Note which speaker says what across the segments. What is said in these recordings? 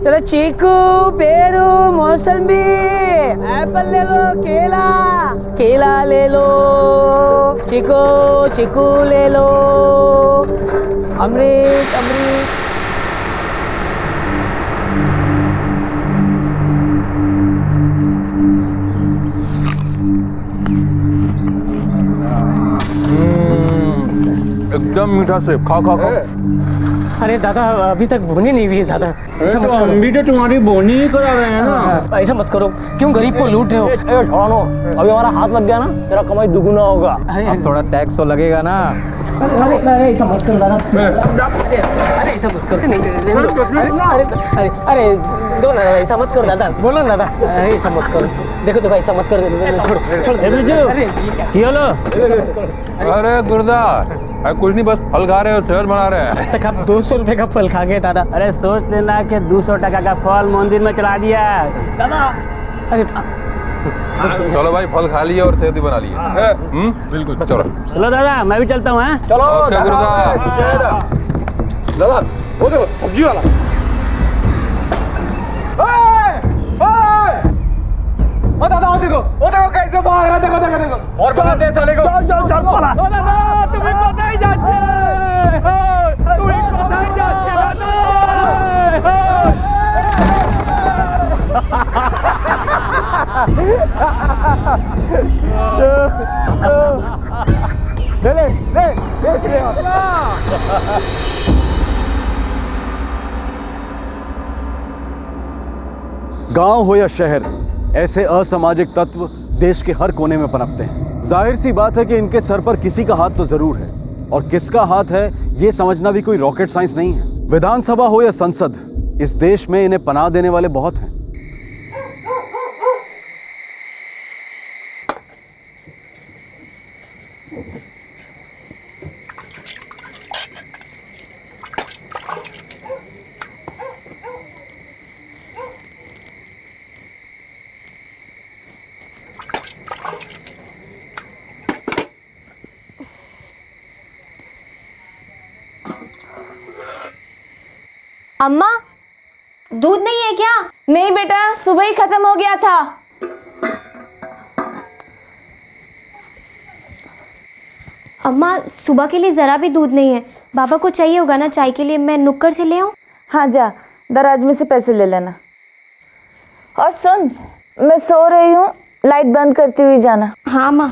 Speaker 1: चलो चीकू, पेरू, मौसम्बी, एप्पल ले लो, केला केला ले लो, चीकू चीकू ले लो, अमृत अमृत।
Speaker 2: एकदम मीठा सेब, खाओ खाओ खाओ।
Speaker 1: अरे दादा अभी तक बोनी नहीं हुई है दादा।
Speaker 3: तो हम भी तो तुम्हारी बोनी ही करा रहे हैं ना।
Speaker 1: ऐसा मत करो, क्यों गरीब को लूट रहे हो?
Speaker 3: छोड़ो, अभी हमारा हाथ लग गया ना, तेरा कमाई दुगुना होगा।
Speaker 2: अब थोड़ा टैक्स तो लगेगा ना।
Speaker 1: अरे ऐसा मत करो दादा। अरे ऐसा मत करो, अरे दो ना, ऐसा मत करो दादा, बोलो ना दादा, ऐसा मत करो। देखो ऐसा मत करो, छोड़।
Speaker 2: अरे गुरदार, अरे कुछ नहीं, बस फल खा रहे हो, सेहत बना रहे हैं।
Speaker 1: तक आप 200 रुपए का फल खा गए दादा।
Speaker 3: अरे सोच लेना कि 200 टका का फल मंदिर में चला दिया दादा।
Speaker 1: अरे
Speaker 2: चलो भाई, फल खा लिए और सेहत भी बना लिए। बिल्कुल, चलो
Speaker 3: चलो दादा, मैं भी चलता हूँ।
Speaker 2: चलो गुरदार।
Speaker 4: दादा वो देखो सब्जी वाला। ओ दादा वो देखो कैसे भाग रहा है, देखो और बनाते हैं साले को। चल पला। ओ दादा तुम्हें पता ही जाच्छे, तुम्हें पता ही जाच्छे दादा। ले
Speaker 5: गांव हो या शहर, ऐसे असामाजिक तत्व देश के हर कोने में पनपते हैं। जाहिर सी बात है कि इनके सर पर किसी का हाथ तो जरूर है, और किसका हाथ है ये समझना भी कोई रॉकेट साइंस नहीं है। विधानसभा हो या संसद, इस देश में इन्हें पनाह देने वाले बहुत हैं।
Speaker 6: अम्मा, दूध नहीं है क्या?
Speaker 7: नहीं बेटा, सुबह ही खत्म हो गया था।
Speaker 6: अम्मा सुबह के लिए जरा भी दूध नहीं है, बाबा को चाहिए होगा ना चाय के लिए, मैं नुक्कड़ से ले आऊं?
Speaker 7: हाँ जा, दराज में से पैसे ले लेना। और सुन, मैं सो रही हूँ, लाइट बंद करती हुई जाना।
Speaker 6: हाँ माँ।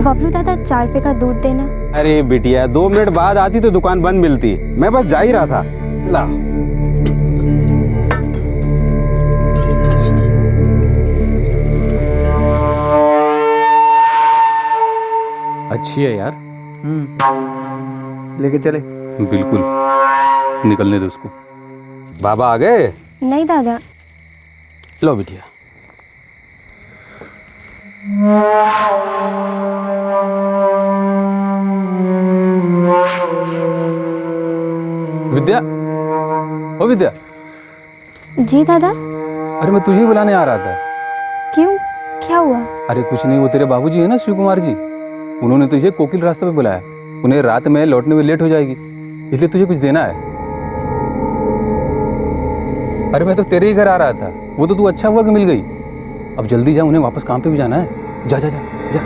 Speaker 6: बबलू दादा 4 रुपए का दूध देना।
Speaker 8: अरे बिटिया, 2 मिनट बाद आती तो दुकान बंद मिलती, मैं बस जा ही रहा था। ला।
Speaker 2: अच्छी है यार।
Speaker 8: लेके चले।
Speaker 2: बिल्कुल, निकलने दो उसको।
Speaker 8: बाबा आ गए?
Speaker 6: नहीं दादा।
Speaker 2: लो बिटिया। विद्या, ओ विद्या।
Speaker 6: जी दादा।
Speaker 2: अरे मैं तुझे ही बुलाने आ रहा था।
Speaker 6: क्यों, क्या हुआ?
Speaker 2: अरे कुछ नहीं, वो तेरे बाबूजी है ना, शिव कुमार जी, उन्होंने तुझे कोकिल रास्ते पे बुलाया। उन्हें रात में लौटने में लेट हो जाएगी, इसलिए तुझे कुछ देना है। अरे मैं तो तेरे ही घर आ रहा था, वो तो तू अच्छा हुआ कि मिल गई। अब जल्दी जा, उन्हें वापस काम पे भी जाना है। जा जा जा जा।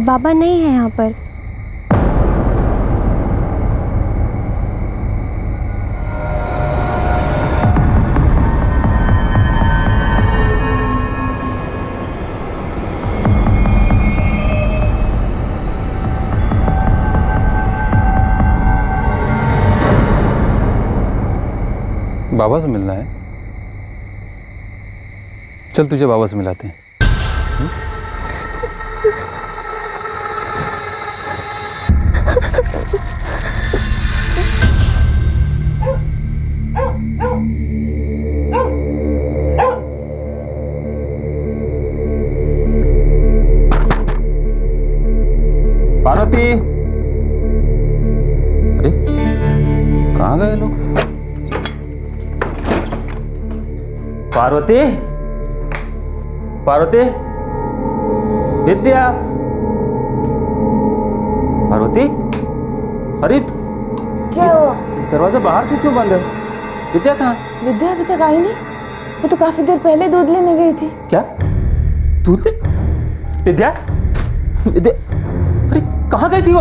Speaker 6: बाबा नहीं है यहाँ पर।
Speaker 2: बाबा से मिलना है? चल तुझे बाबा से मिलाते हैं।
Speaker 8: पार्वती,
Speaker 2: अरे कहाँ गए लोग?
Speaker 8: पार्वती, पार्वती, विद्या, पार्वती, अरे
Speaker 7: क्या हुआ?
Speaker 8: दरवाजा बाहर से क्यों बंद है? विद्या कहाँ?
Speaker 7: विद्या अभी तक आई नहीं। वो तो काफी देर पहले दूध लेने गई थी।
Speaker 8: क्या? दूध ले? विद्या, विद्या, अरे कहाँ गई थी वो?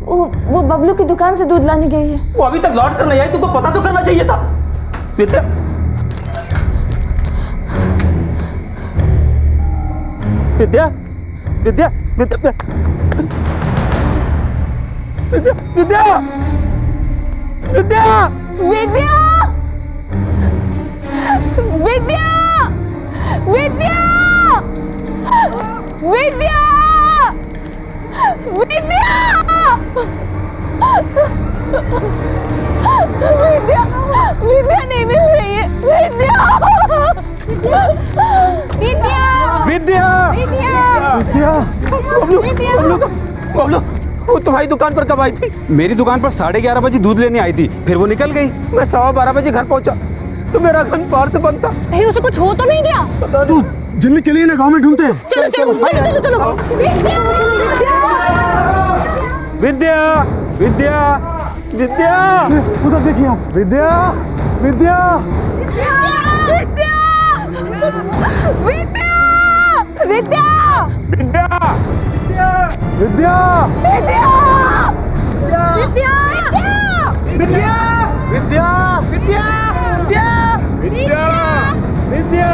Speaker 7: वो बबलू की दुकान से दूध लाने गई है।
Speaker 8: वो अभी तक लौट कर नहीं आई, तुमको पता तो करना चाहिए था। विद्या, विद्या, विद्या, विद्या, विद्या, विद्या, विद्या,
Speaker 7: विद्या, विद्या, विद्या, विद्या, विद्या, विद्या, विद्या नहीं मिल रही है। विद्या, विद्या,
Speaker 8: विद्या,
Speaker 7: विद्या,
Speaker 8: विद्या, बबलू, वो तुम्हारी दुकान पर कब आई थी? मेरी दुकान पर 11:30 बजे दूध लेने आई थी, फिर वो निकल गई। मैं 12:15 बजे घर पहुंचा तो मेरा घर बाहर से बंद था।
Speaker 7: कहीं उसे कुछ हो तो नहीं गया?
Speaker 9: तू जल्दी चलिए ना, गांव में ढूंढते हैं।
Speaker 7: चलो चलो चलो चलो चलो।
Speaker 8: विद्या, विद्या, विद्या,
Speaker 9: उधर देखिए आप। विद्या, विद्या,
Speaker 7: विद्या, विद्या, विद्या,
Speaker 8: विद्या,
Speaker 9: विद्या,
Speaker 7: विद्या, विद्या,
Speaker 8: विद्या,
Speaker 9: विद्या,
Speaker 8: विद्या, विद्या,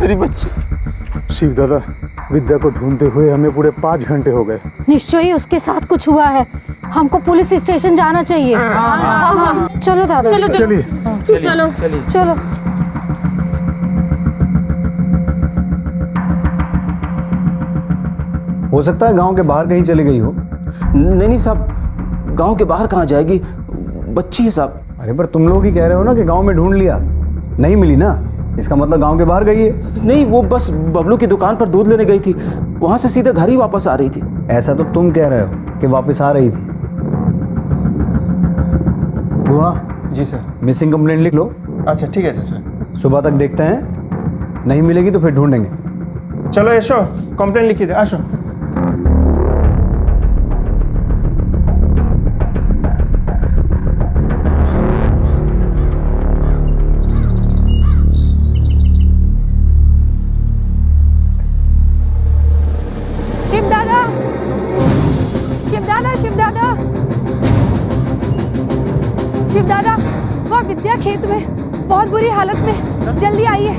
Speaker 8: मेरी बच्ची।
Speaker 9: शिव दादा, विद्या को ढूंढते हुए हमें पूरे 5 घंटे हो गए।
Speaker 10: निश्चय ही उसके साथ कुछ हुआ है। हमको पुलिस स्टेशन जाना चाहिए। चलो दादा, चलो
Speaker 9: चलिए।
Speaker 10: चलो चलो।
Speaker 9: हो सकता है गांव के बाहर कहीं चली गई हो।
Speaker 8: नहीं नहीं साहब, गांव के बाहर कहाँ जाएगी, बच्ची है साहब।
Speaker 9: अरे पर तुम लोग ही कह रहे हो ना कि गांव में ढूंढ लिया, नहीं मिली ना, इसका मतलब गांव के बाहर गई है।
Speaker 8: नहीं, वो बस बबलू की दुकान पर दूध लेने गई थी, वहां से सीधे घर ही वापस आ रही थी।
Speaker 9: ऐसा तो तुम कह रहे हो कि वापस आ रही थी। बुआ
Speaker 11: जी सर।
Speaker 9: मिसिंग कंप्लेंट लिख लो।
Speaker 11: अच्छा ठीक है सर।
Speaker 9: सुबह तक देखते हैं, नहीं मिलेगी तो फिर ढूंढेंगे।
Speaker 11: चलो यशो, कंप्लेंट लिखी दे, आशो।
Speaker 7: शिव दादा, शिव दादा, शिव दादा, शिव दादा, वो विद्या खेत में बहुत बुरी हालत में, जल्दी आइए।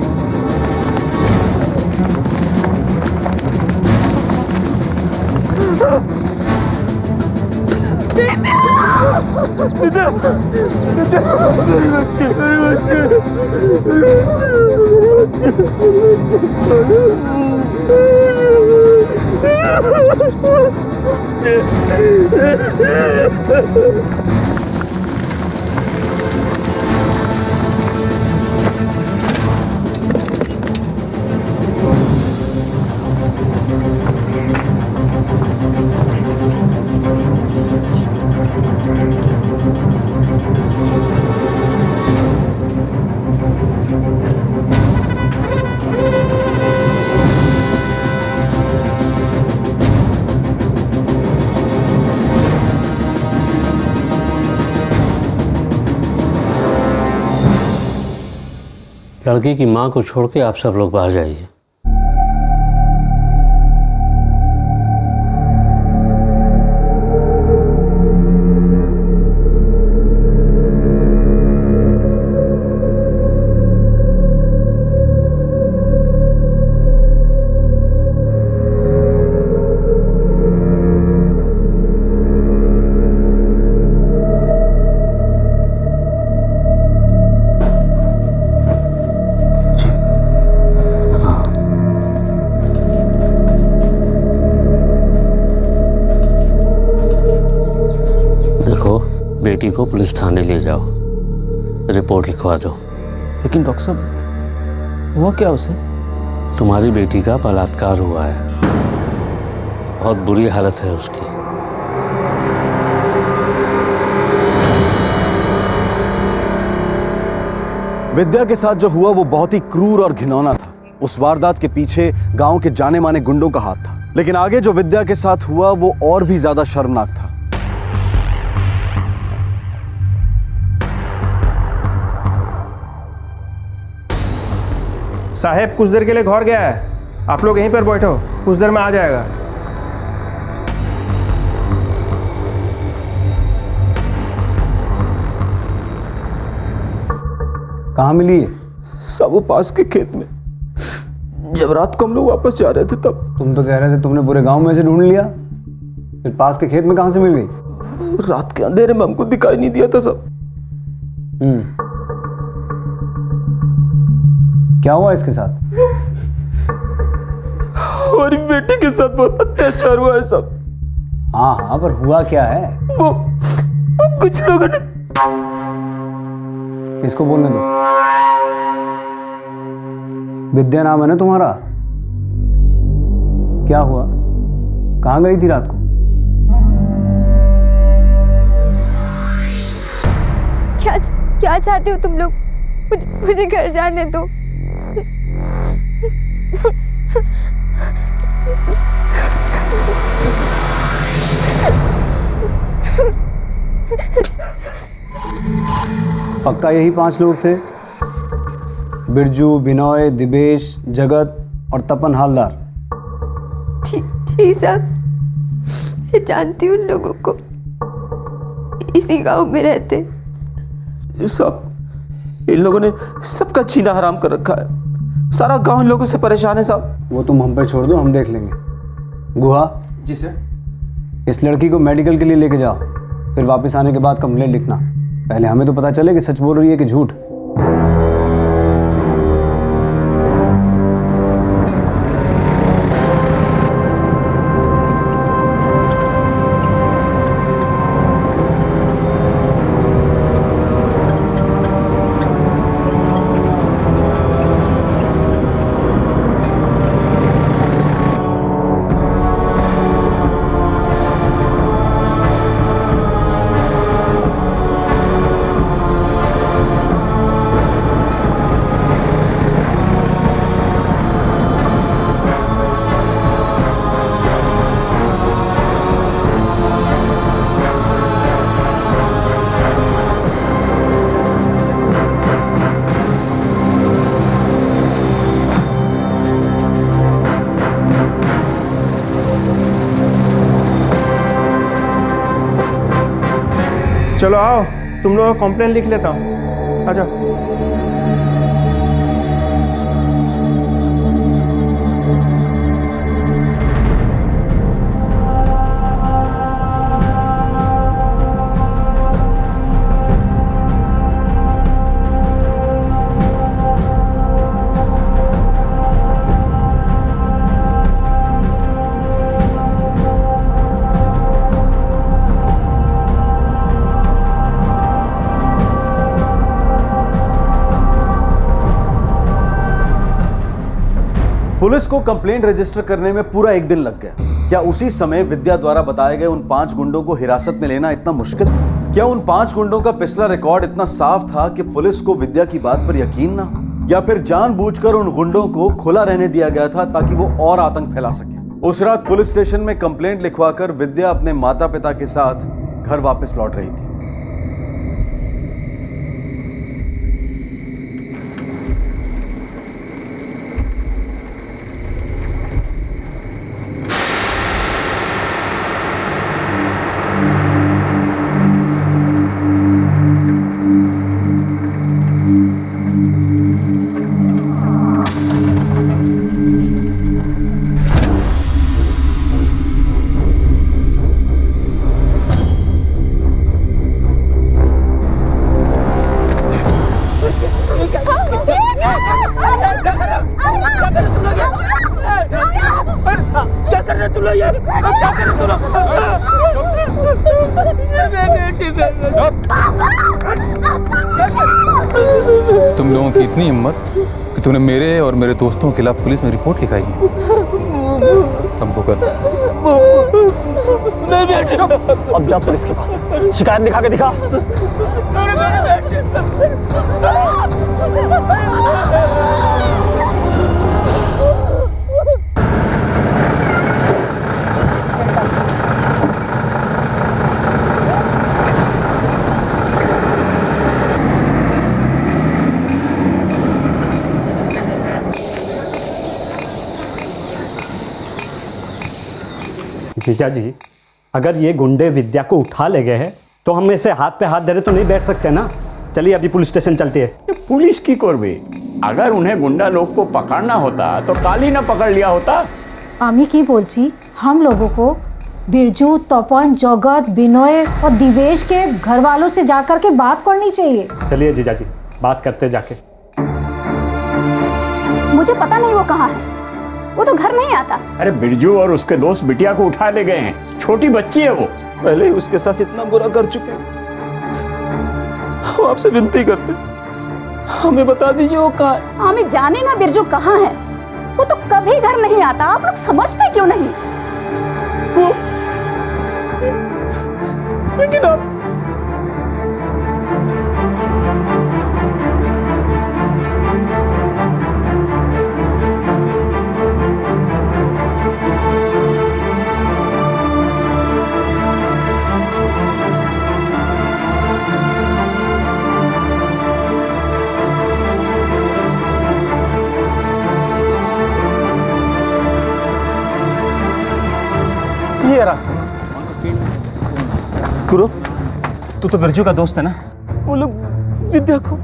Speaker 12: लड़की की माँ को छोड़ के आप सब लोग बाहर जाइए। बेटी को पुलिस थाने ले जाओ, रिपोर्ट लिखवा दो।
Speaker 8: लेकिन डॉक्टर साहब, हुआ क्या उसे?
Speaker 12: तुम्हारी बेटी का बलात्कार हुआ है, बहुत बुरी हालत है उसकी।
Speaker 5: विद्या के साथ जो हुआ वो बहुत ही क्रूर और घिनौना था। उस वारदात के पीछे गांव के जाने माने गुंडों का हाथ था, लेकिन आगे जो विद्या के साथ हुआ वो और भी ज्यादा शर्मनाक था।
Speaker 11: साहेब कुछ देर के लिए घर गया है, आप लोग यहीं पर बैठो, कुछ देर में आ जाएगा।
Speaker 9: कहाँ मिली है?
Speaker 8: सब वो पास के खेत में, जब रात को हम लोग वापस जा रहे थे तब।
Speaker 9: तुम तो कह रहे थे तुमने पूरे गांव में से ढूंढ लिया, फिर पास के खेत में कहाँ से मिल गई?
Speaker 8: रात के अंधेरे में हमको दिखाई नहीं दिया था सब।
Speaker 9: क्या हुआ इसके साथ?
Speaker 8: हमारी बेटी के साथ बहुत अत्याचार हुआ है सब।
Speaker 9: हाँ हाँ, पर हुआ क्या है?
Speaker 8: वो कुछ लोगों ने।
Speaker 9: इसको बोलने दो। विद्या नाम है ना तुम्हारा? क्या हुआ? कहाँ गई थी रात को?
Speaker 6: क्या चाहते हो तुम लोग? मुझे घर जाने दो।
Speaker 9: पक्का यही 5 लोग थे? बिरजू, बिनोय, दिवेश, जगत और तपन हालदार?
Speaker 6: जी साहब, मैं जानती हूँ उन लोगों को, इसी गांव में रहते।
Speaker 8: सब इन लोगों ने सबका जीना हराम कर रखा है, सारा गांव इन लोगों से परेशान है साहब।
Speaker 9: वो तुम हम पे छोड़ दो, हम देख लेंगे। गुहा
Speaker 11: जी सर।
Speaker 9: इस लड़की को मेडिकल के लिए लेके जाओ, फिर वापस आने के बाद कंप्लेंट लिखना। पहले हमें तो पता चले कि सच बोल रही है कि झूठ।
Speaker 11: चलो आओ, तुम लोग कंप्लेंट लिख लेता हूँ, आ जाओ।
Speaker 5: पुलिस को कंप्लेंट रजिस्टर करने में पूरा 1 दिन लग गया। क्या उसी समय विद्या द्वारा बताए गए उन 5 गुंडों को हिरासत में लेना इतना मुश्किल था? क्या उन 5 गुंडों का पिछला रिकॉर्ड इतना साफ था कि पुलिस को विद्या की बात पर यकीन ना हो? या फिर जानबूझकर उन गुंडों को खुला रहने दिया गया था ताकि वो और आतंक फैला सके? उस रात पुलिस स्टेशन में कंप्लेंट लिखवाकर विद्या अपने माता पिता के साथ घर वापस लौट रही थी।
Speaker 4: क्या कर तू लोग?
Speaker 2: तुम लोगों की इतनी हिम्मत कि तूने मेरे और मेरे दोस्तों के खिलाफ पुलिस में रिपोर्ट लिखाई। अब वो कर।
Speaker 9: अब जा पुलिस के पास, शिकायत लिखा के दिखा।
Speaker 13: जीजा जी, अगर ये गुंडे विद्या को उठा ले गए हैं तो हम ऐसे हाथ पे हाथ धरे तो नहीं बैठ सकते ना। चलिए अभी पुलिस स्टेशन चलते हैं।
Speaker 14: पुलिस की करबे, अगर उन्हें गुंडा लोग को पकड़ना होता तो काल ही ना पकड़ लिया होता।
Speaker 10: আমি কি বলছি, हम लोगों को बिरजू, तपन, जगत, बिनोय और दिवेश के घर वालों से जाकर के बात करनी चाहिए।
Speaker 13: चलिए जीजा जी, बात करते जाके।
Speaker 15: मुझे पता नहीं वो कहाँ है, वो तो घर नहीं आता।
Speaker 14: अरे बिरजू और उसके दोस्त बिटिया को उठा ले गए हैं, छोटी बच्ची है वो।
Speaker 8: पहले ही उसके साथ इतना बुरा कर चुके हैं। हम आपसे विनती करते, हमें बता दीजिए वो कहाँ है।
Speaker 15: हमें जाने ना बिरजू कहाँ है, वो तो कभी घर नहीं आता। आप लोग समझते क्यों नहीं?
Speaker 8: लेकिन आप
Speaker 11: ये रहा। गुरु, तू तो बिरजू का दोस्त है ना? वो लोग विद्या को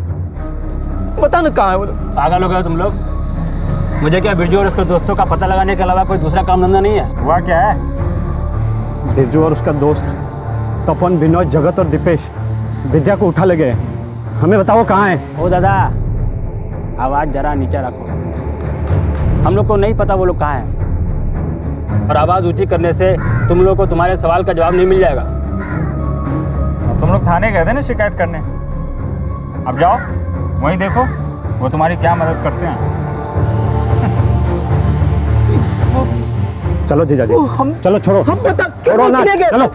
Speaker 11: पता न कहाँ है वो लोग।
Speaker 3: पागल हो गए तुम लोग? मुझे क्या बिरजू और उसके दोस्तों का पता लगाने के अलावा कोई दूसरा काम धंधा नहीं है? हुआ क्या है?
Speaker 13: बिरजू और उसका दोस्त तपन, बिनोद, जगत और दीपेश विद्या को उठा ले गए। हमें बताओ कहाँ है।
Speaker 3: ओ दादा, आवाज जरा नीचे रखो। हम लोग को नहीं पता वो लोग कहाँ हैं, और आवाज ऊंची करने से तुम लोगों को तुम्हारे सवाल का जवाब नहीं मिल जाएगा।
Speaker 4: तुम लोग थाने गए थे ना शिकायत करने, अब जाओ वहीं देखो वो तुम्हारी क्या मदद करते हैं।
Speaker 13: चलो जीजा जी, चलो छोड़ो,
Speaker 11: हम बता
Speaker 13: छोड़ो ना, चलो।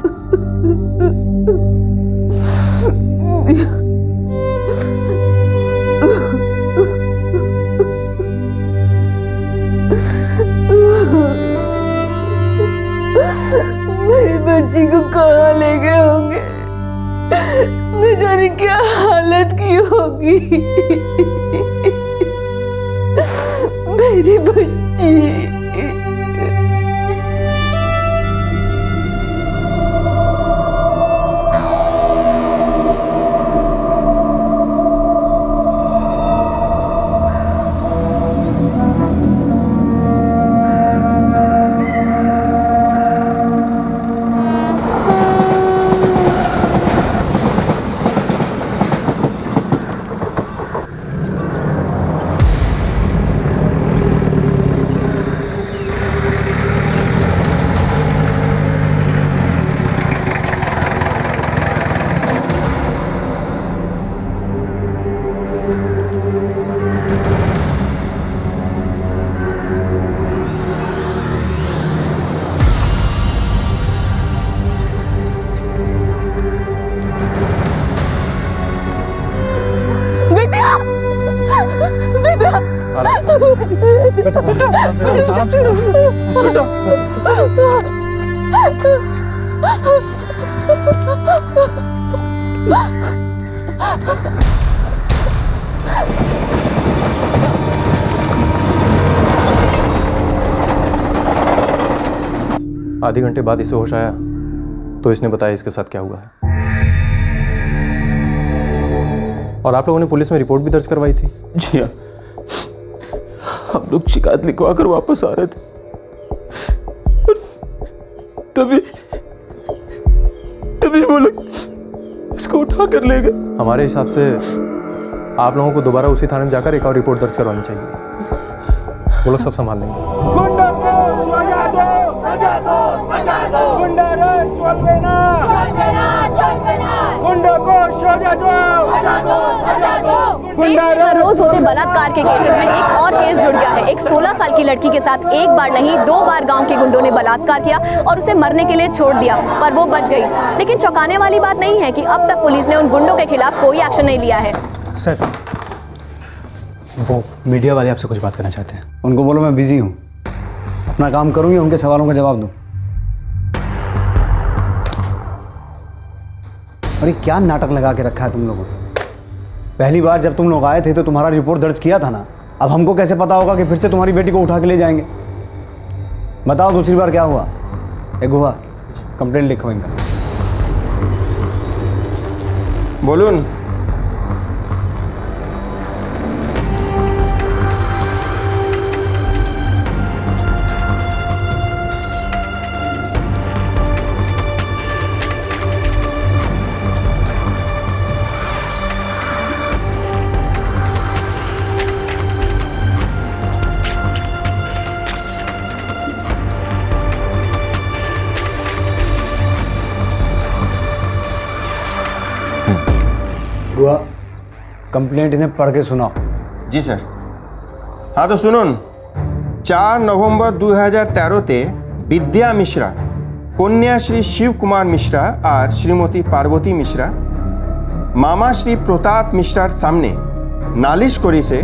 Speaker 7: मेरी बच्ची को कहाँ ले गए होंगे, न जाने क्या हालत की होगी। मेरी बच्ची।
Speaker 11: आधे घंटे बाद इसे होश आया तो इसने बताया इसके साथ क्या हुआ है। और आप लोगों ने पुलिस में रिपोर्ट भी दर्ज करवाई थी?
Speaker 8: जी हाँ, हम लोग शिकायत लिखवा कर वापस आ रहे थे, तभी वो लोग इसको उठा कर ले गए।
Speaker 11: हमारे हिसाब से आप लोगों को दोबारा उसी थाने में जाकर एक और रिपोर्ट दर्ज करवानी चाहिए। वो लोग सब संभाल लेंगे।
Speaker 4: गुंडों को सजा दो, सजा दो, सजा दो।
Speaker 15: देश में हर रोज होते बलात्कार के केसेस में एक और केस जुड़ गया है। एक 16 साल की लड़की के साथ एक बार नहीं 2 बार गांव के गुंडों ने बलात्कार किया और उसे मरने के लिए छोड़ दिया, पर वो बच गई। लेकिन चौंकाने वाली बात नहीं है कि अब तक पुलिस ने उन गुंडों के खिलाफ कोई एक्शन नहीं लिया है।
Speaker 9: सर, वो मीडिया वाले आपसे कुछ बात करना चाहते हैं। उनको बोलो मैं बिजी हूँ, अपना काम करूँगी, उनके सवालों का जवाब दूँ। अरे क्या नाटक लगा के रखा है तुम लोगों ने? पहली बार जब तुम लोग आए थे तो तुम्हारा रिपोर्ट दर्ज किया था ना। अब हमको कैसे पता होगा कि फिर से तुम्हारी बेटी को उठा के ले जाएंगे? बताओ दूसरी बार क्या हुआ? एक हुआ, कंप्लेंट लिखो इनका।
Speaker 8: बोलून
Speaker 9: हुआ, कंप्लेंट इन्हें पढ़ के सुनाओ।
Speaker 8: जी सर। हाँ तो सुनुन, 4 नवंबर 2013 ते विद्या मिश्रा कन्या श्री शिव कुमार मिश्रा और श्रीमती पार्वती मिश्रा मामा श्री प्रताप मिश्रार सामने नालिश करी से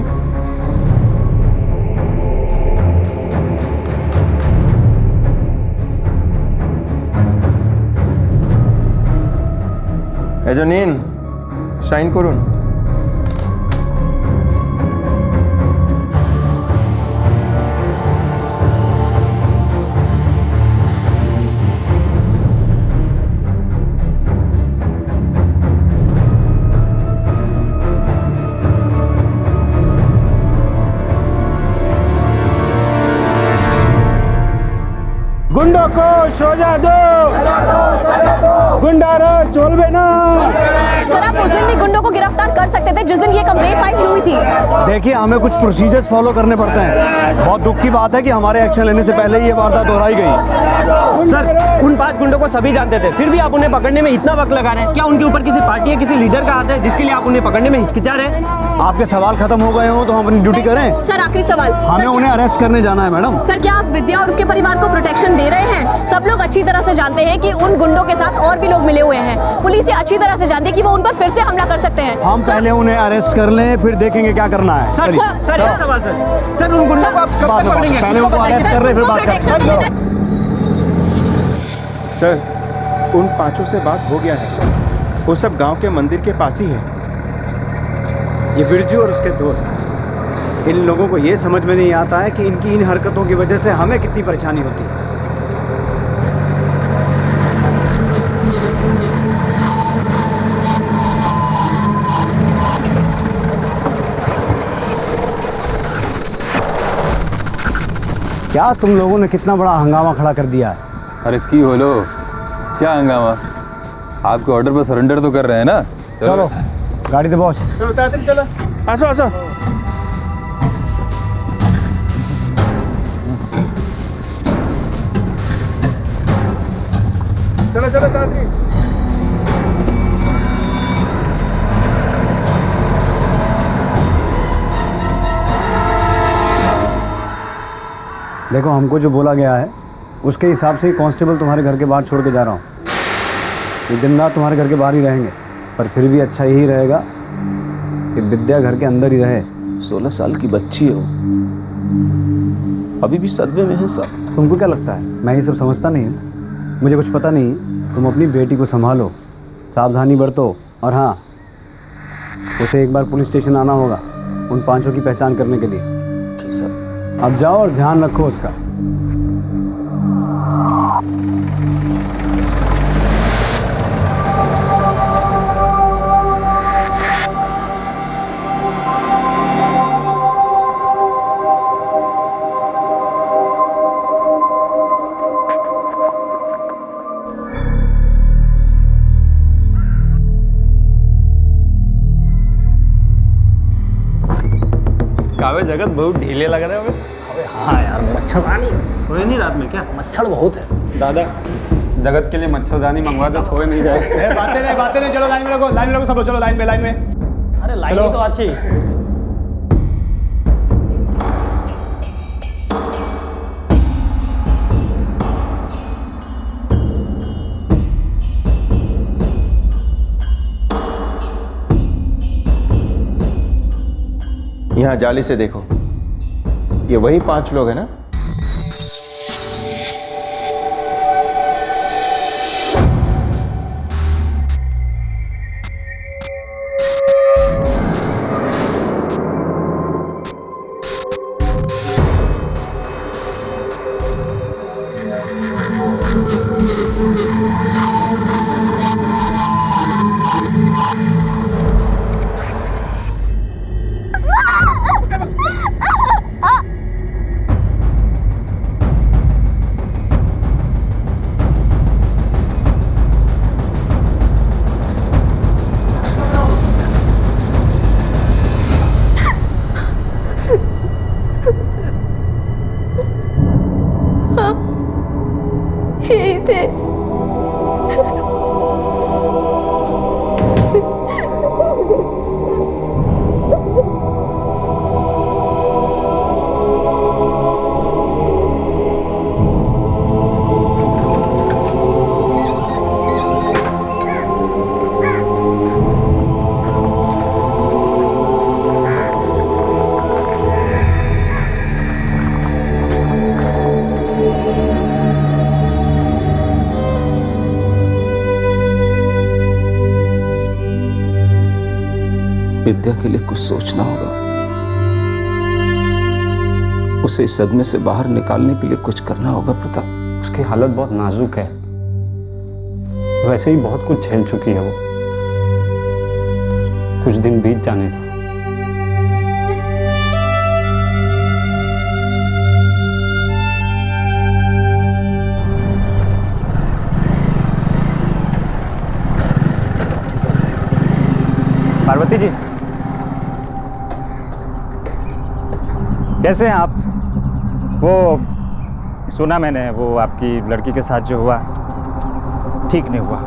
Speaker 8: एजनिन साइन করুন।
Speaker 4: गुंडों को सोजा दो, गुंडारा चलबे ना।
Speaker 15: सर आप उस दिन भी गुंडों को गिरफ्तार कर सकते थे जिस दिन ये कंप्लेंट फाइल हुई थी।
Speaker 9: देखिए, हमें कुछ प्रोसीजर्स फॉलो करने पड़ते हैं। बहुत दुख की बात है कि हमारे एक्शन लेने से पहले ही ये वारदात दोहराई गई।
Speaker 11: सर, उन 5 गुंडों को सभी जानते थे, फिर भी आप उन्हें पकड़ने में इतना वक्त लगा रहे हैं। क्या उनके ऊपर किसी पार्टी या किसी लीडर का हाथ है जिसके लिए आप उन्हें पकड़ने में हिचकिचा रहे हैं?
Speaker 9: आपके सवाल खत्म हो गए हो तो हम अपनी ड्यूटी करें।
Speaker 15: सर आखिरी सवाल,
Speaker 9: हमें उन्हें अरेस्ट करने जाना है मैडम।
Speaker 15: सर क्या आप विद्या और उसके परिवार को प्रोटेक्शन दे रहे हैं? सब लोग अच्छी तरह से जानते हैं कि उन गुंडों के साथ और भी लोग मिले हुए हैं। पुलिस ये अच्छी तरह से जानती है कि वो उन पर फिर से हमला कर सकते हैं।
Speaker 9: हम पहले उन्हें अरेस्ट कर लें, फिर देखेंगे क्या करना है।
Speaker 11: सर ये सवाल सर उन गुंडों को आप कब तक पकड़ेंगे?
Speaker 9: पहले उनको अरेस्ट कर रहे फिर बात करें।
Speaker 8: सर, उन 5 से बात हो गया है। वो सब गांव के मंदिर के पास ही है।
Speaker 9: ये बिरजू और उसके दोस्त, इन लोगों को ये समझ में नहीं आता है कि इनकी इन हरकतों की वजह से हमें कितनी परेशानी होती है। क्या तुम लोगों ने कितना बड़ा हंगामा खड़ा कर दिया है?
Speaker 2: अरे की होलो, क्या हंगामा? आपके ऑर्डर पर सरेंडर तो कर रहे हैं ना।
Speaker 9: चलो गाड़ी दे बॉस।
Speaker 4: चलो तातरी चलो, आसो आसो। चलो चलो तातरी।
Speaker 9: देखो, हमको जो बोला गया है उसके हिसाब से ही कांस्टेबल तुम्हारे घर के बाहर छोड़ के जा रहा हूँ। ये दिन रात तुम्हारे घर के बाहर ही रहेंगे, पर फिर भी अच्छा यही रहेगा कि विद्या घर के अंदर ही रहे।
Speaker 14: 16 साल की बच्ची हो, अभी भी सदमे में है सर।
Speaker 9: तुमको क्या लगता है मैं ये सब समझता नहीं हूँ? मुझे कुछ पता नहीं। तुम अपनी बेटी को संभालो, सावधानी बरतो, और हाँ, उसे एक बार पुलिस स्टेशन आना होगा उन 5 की पहचान करने के लिए।
Speaker 14: सर
Speaker 9: अब जाओ और ध्यान रखो उसका।
Speaker 8: कावे जगत बहुत ढीले लग रहे हो।
Speaker 9: हाँ यार, मच्छरदानी
Speaker 8: सोए नहीं रात में क्या?
Speaker 9: मच्छर बहुत है।
Speaker 8: दादा, जगत के लिए मच्छरदानी मंगवा दो, सोए नहीं जाए।
Speaker 9: बातें नहीं, चलो लाइन में लगो सब लोग, चलो लाइन में।
Speaker 11: अरे लाइन तो अच्छी।
Speaker 8: यहाँ जाली से देखो, ये वही 5 लोग हैं ना?
Speaker 6: यही थे।
Speaker 2: विद्या के लिए कुछ सोचना होगा, उसे इस सदमे से बाहर निकालने के लिए कुछ करना होगा प्रताप।
Speaker 13: उसकी हालत बहुत नाजुक है, वैसे ही बहुत कुछ झेल चुकी है वो। कुछ दिन बीत जाने दो।
Speaker 3: पार्वती जी, कैसे हैं आप? वो सुना मैंने, वो आपकी लड़की के साथ जो हुआ ठीक नहीं हुआ,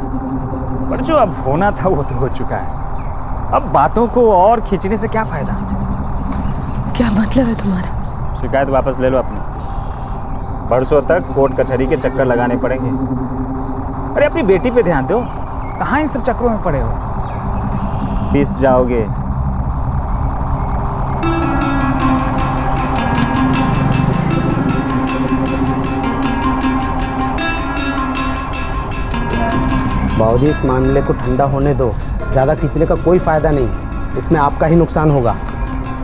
Speaker 3: पर जो अब होना था वो तो हो चुका है। अब बातों को और खींचने से क्या फायदा?
Speaker 6: क्या मतलब है तुम्हारा?
Speaker 3: शिकायत वापस ले लो अपनी। बरसों तक कोर्ट कचहरी के चक्कर लगाने पड़ेंगे। अरे अपनी बेटी पे ध्यान दो, कहाँ इन सब चक्करों में पड़े हो? पिस जाओगे।
Speaker 11: बाबूजी, इस मामले को ठंडा होने दो, ज़्यादा खींचने का कोई फ़ायदा नहीं, इसमें आपका ही नुकसान होगा।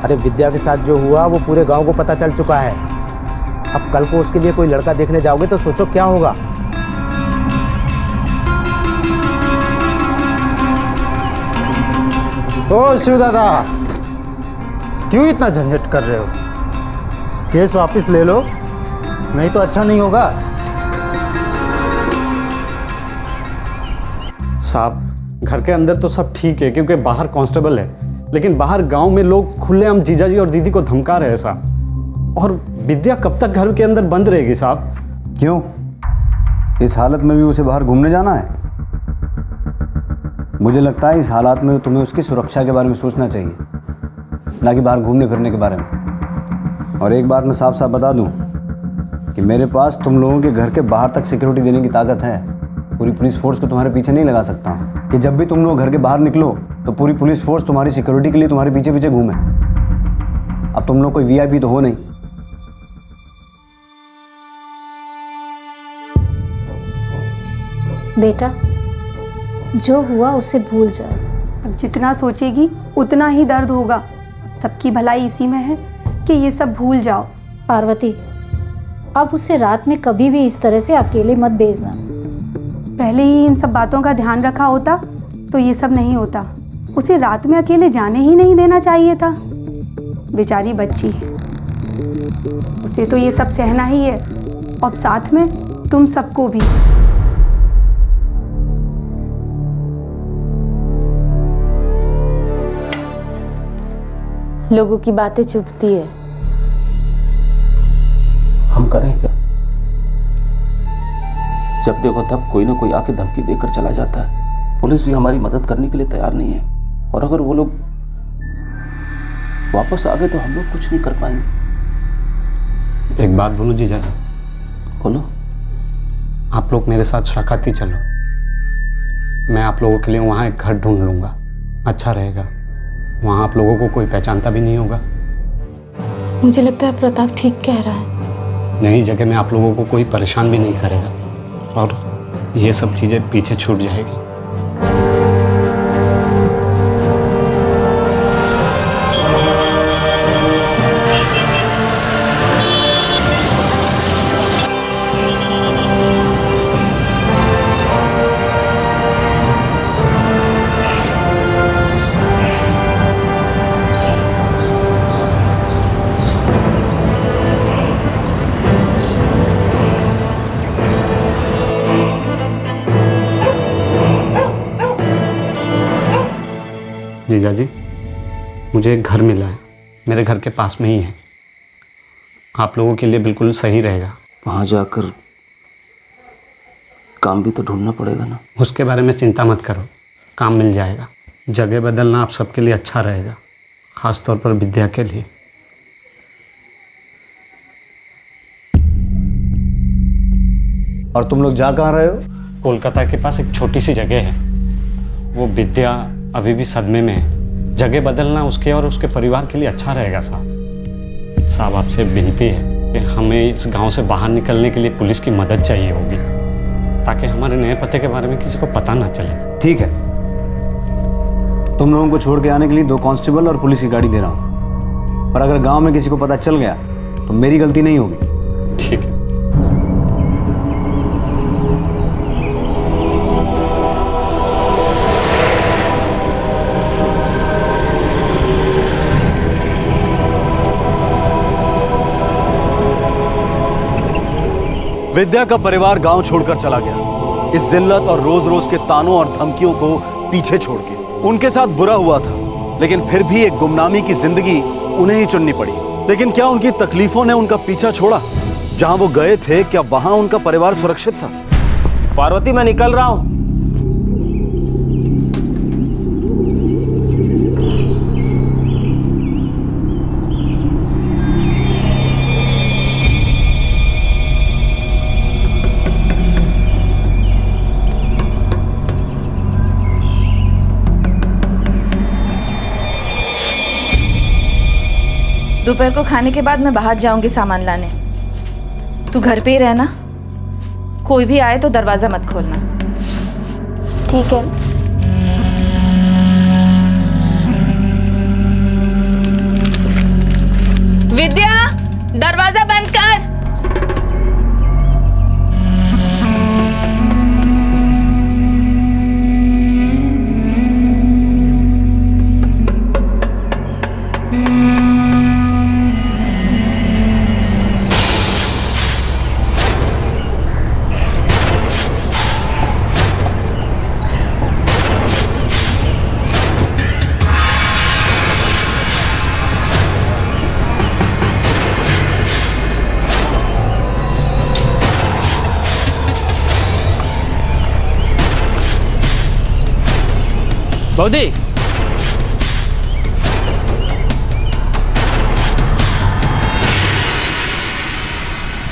Speaker 11: अरे विद्या के साथ जो हुआ वो पूरे गांव को पता चल चुका है। अब कल को उसके लिए कोई लड़का देखने जाओगे तो सोचो क्या होगा।
Speaker 16: ओ शिव दादा, क्यों इतना झंझट कर रहे हो? केस वापस ले लो, नहीं तो अच्छा नहीं होगा।
Speaker 5: साहब, घर के अंदर तो सब ठीक है क्योंकि बाहर कांस्टेबल है, लेकिन बाहर गांव में लोग खुलेआम जीजाजी और दीदी को धमका रहे हैं साहब। और विद्या कब तक घर के अंदर बंद रहेगी साहब?
Speaker 9: क्यों? इस हालत में भी उसे बाहर घूमने जाना है? मुझे लगता है इस हालात में तुम्हें उसकी सुरक्षा के बारे में सोचना चाहिए, ना कि बाहर घूमने फिरने के बारे में। और एक बात मैं साफ साफ बता दूं कि मेरे पास तुम लोगों के घर के बाहर तक सिक्योरिटी देने की ताकत है। पूरी पुलिस फोर्स को तुम्हारे पीछे नहीं लगा सकता कि जब भी तुम लोग घर के बाहर निकलो तो पूरी पुलिस फोर्स तुम्हारी सिक्योरिटी के लिए तुम्हारे पीछे पीछे घूमे। अब तुम लोग कोई वीआईपी तो हो नहीं।
Speaker 10: बेटा, जो हुआ उसे भूल जाओ।
Speaker 17: अब जितना सोचेगी उतना ही दर्द होगा। सबकी भलाई इसी में है कि ये सब भूल जाओ।
Speaker 10: पार्वती, अब उसे रात में कभी भी इस तरह से अकेले मत भेजना।
Speaker 17: पहले ही इन सब बातों का ध्यान रखा होता तो ये सब नहीं होता। उसे रात में अकेले जाने ही नहीं देना चाहिए था। बेचारी बच्ची, उसे तो ये सब सहना ही है, और साथ में तुम सबको भी।
Speaker 7: लोगों की बातें चुभती है।
Speaker 2: हम करें क्या? जब देखो तब कोई ना कोई आके धमकी देकर चला जाता है। पुलिस भी हमारी मदद करने के लिए तैयार नहीं है। और अगर वो लोग
Speaker 18: वापस आ गए तो हम लोग कुछ नहीं कर पाएंगे।
Speaker 11: एक बात बोलूं जीजा जी?
Speaker 18: बोलो।
Speaker 11: आप लोग मेरे साथ शाकाती चलो, मैं आप लोगों के लिए वहाँ एक घर ढूंढ लूँगा, अच्छा रहेगा। वहाँ आप लोगों को कोई पहचानता भी नहीं होगा।
Speaker 6: मुझे लगता है प्रताप ठीक कह रहा है।
Speaker 11: नई जगह में आप लोगों को कोई परेशान भी नहीं करेगा और ये सब चीज़ें पीछे छूट जाएगी। जीजा जी, मुझे एक घर मिला है, मेरे घर के पास में ही है, आप लोगों के लिए बिल्कुल सही रहेगा।
Speaker 18: वहाँ जाकर काम भी तो ढूंढना पड़ेगा ना।
Speaker 11: उसके बारे में चिंता मत करो, काम मिल जाएगा। जगह बदलना आप सबके लिए अच्छा रहेगा, खास तौर पर विद्या के लिए।
Speaker 9: और तुम लोग जा कहाँ रहे हो?
Speaker 11: कोलकाता के पास एक छोटी सी जगह है, वो विद्या अभी भी सदमे में है। जगह बदलना उसके और उसके परिवार के लिए अच्छा रहेगा साहब। साहब आपसे विनती है कि हमें इस गांव से बाहर निकलने के लिए पुलिस की मदद चाहिए होगी, ताकि हमारे नए पते के बारे में किसी को पता ना चले।
Speaker 9: ठीक है, तुम लोगों को छोड़ के आने के लिए 2 कांस्टेबल और पुलिस की गाड़ी दे रहा हूँ, पर अगर गांव में किसी को पता चल गया तो मेरी गलती नहीं होगी।
Speaker 11: ठीक है।
Speaker 5: विद्या का परिवार गांव छोड़कर चला गया, इस जिल्लत और रोज रोज के तानों और धमकियों को पीछे छोड़ के। उनके साथ बुरा हुआ था, लेकिन फिर भी एक गुमनामी की जिंदगी उन्हें ही चुननी पड़ी। लेकिन क्या उनकी तकलीफों ने उनका पीछा छोड़ा? जहां वो गए थे, क्या वहां उनका परिवार सुरक्षित था?
Speaker 1: पार्वती, मैं निकल रहा हूं।
Speaker 7: दोपहर को खाने के बाद मैं बाहर जाऊंगी सामान लाने। तू घर पे ही रहना, कोई भी आए तो दरवाजा मत खोलना।
Speaker 6: ठीक है।
Speaker 7: विद्या, दरवाजा बंद कर।
Speaker 1: बौदी,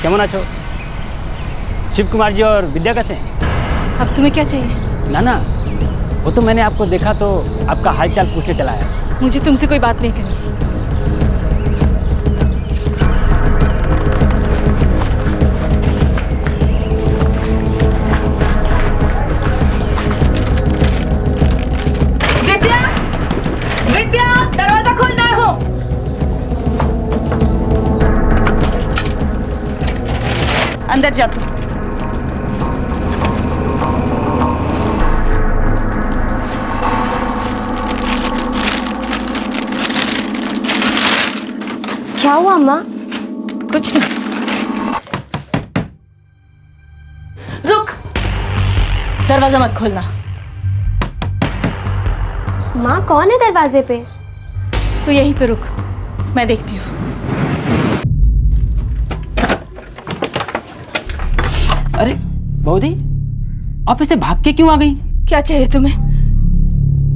Speaker 19: কেমন আছো? शिव कुमार जी और विद्या कैसे हैं?
Speaker 7: अब तुम्हें क्या चाहिए?
Speaker 19: ना ना, वो तो मैंने आपको देखा तो आपका हालचाल पूछने चला है।
Speaker 7: मुझे तुमसे कोई बात नहीं करनी। विद्या, विद्या, दरवाजा खोलना हो। अंदर जा तू।
Speaker 6: क्या हुआ माँ?
Speaker 7: कुछ नहीं। रुक, दरवाजा मत खोलना।
Speaker 6: माँ कौन है दरवाजे पे?
Speaker 7: तू यहीं पे रुक, मैं देखती हूँ।
Speaker 19: अरे बौदी, आप ऐसे भाग के क्यों आ गई?
Speaker 7: क्या चाहिए तुम्हें?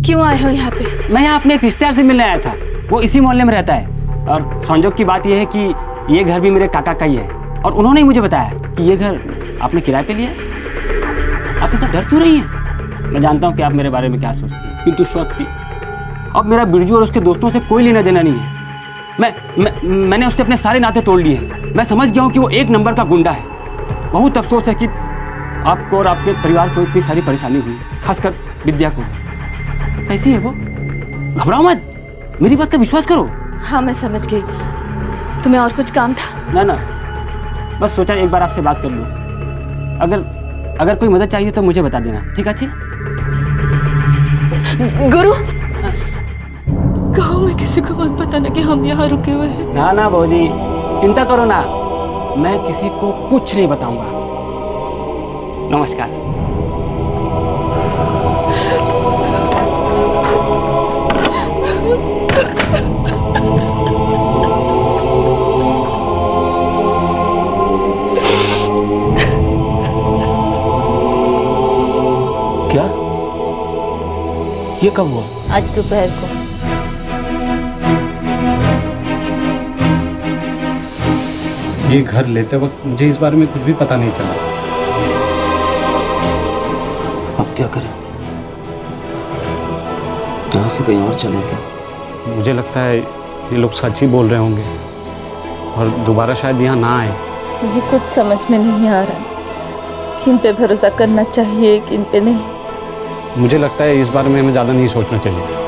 Speaker 7: क्यों आए हो यहाँ पे?
Speaker 19: मैं यहाँ अपने एक रिश्तेदार से मिलने आया था। वो इसी मोहल्ले में रहता है। और संजोग की बात यह है कि ये घर भी मेरे काका का ही है, और उन्होंने ही मुझे बताया कि ये घर आपने किराए पे लिया है। आप इतना डर क्यों रही हैं? मैं जानता हूँ कि आप मेरे बारे में क्या सोचती हैं, किंतु सोचती अब मेरा बिरजू और उसके दोस्तों से कोई लेना देना नहीं है। मैंने उससे अपने सारे नाते तोड़ लिए हैं। मैं समझ गया हूँ कि वो एक नंबर का गुंडा है। बहुत अफसोस है कि आपको और आपके परिवार को इतनी सारी परेशानी हुई, खासकर विद्या को। कैसी है वो? घबराओ मत, मेरी बात का विश्वास करो।
Speaker 15: हाँ मैं समझ गई। तुम्हें और कुछ काम था?
Speaker 19: ना ना, बस सोचा एक बार आपसे बात कर लूँ। अगर कोई मदद चाहिए तो मुझे बता देना, ठीक है? अच्छी
Speaker 15: गुरु, गाँव में किसी को मत बताना कि हम यहाँ रुके हुए हैं।
Speaker 19: ना ना बौदी, चिंता करो ना, मैं किसी को कुछ नहीं बताऊंगा। नमस्कार। क्या? ये कब हुआ?
Speaker 7: आज दोपहर को।
Speaker 13: ये घर लेते वक्त मुझे इस बारे में कुछ भी पता नहीं चला।
Speaker 18: अब क्या करें? यहाँ से कहीं और चले क्या?
Speaker 13: मुझे लगता है ये लोग सच ही बोल रहे होंगे और दोबारा शायद यहाँ ना आए।
Speaker 7: मुझे कुछ समझ में नहीं आ रहा, किन पे भरोसा करना चाहिए किन पे नहीं।
Speaker 13: मुझे लगता है इस बारे में हमें ज़्यादा नहीं सोचना चाहिए।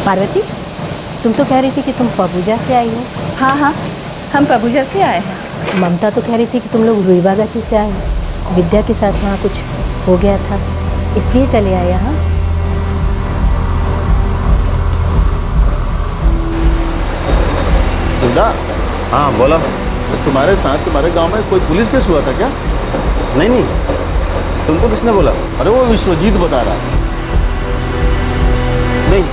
Speaker 10: पार्वती, तुम तो कह रही थी कि तुम पबूजा से आई हो।
Speaker 7: हाँ हाँ, हम पबूजा से आए हैं।
Speaker 10: ममता तो कह रही थी कि तुम लोग रुईबागाची से आए हो। विद्या के साथ वहाँ कुछ हो गया था, इसलिए चले आए यहाँ।
Speaker 20: हाँ बोला। तुम्हारे साथ तुम्हारे गांव में कोई पुलिस केस हुआ था क्या?
Speaker 13: नहीं नहीं, तुमको किसने बोला?
Speaker 20: अरे वो विश्वजीत बता रहा।
Speaker 13: नहीं।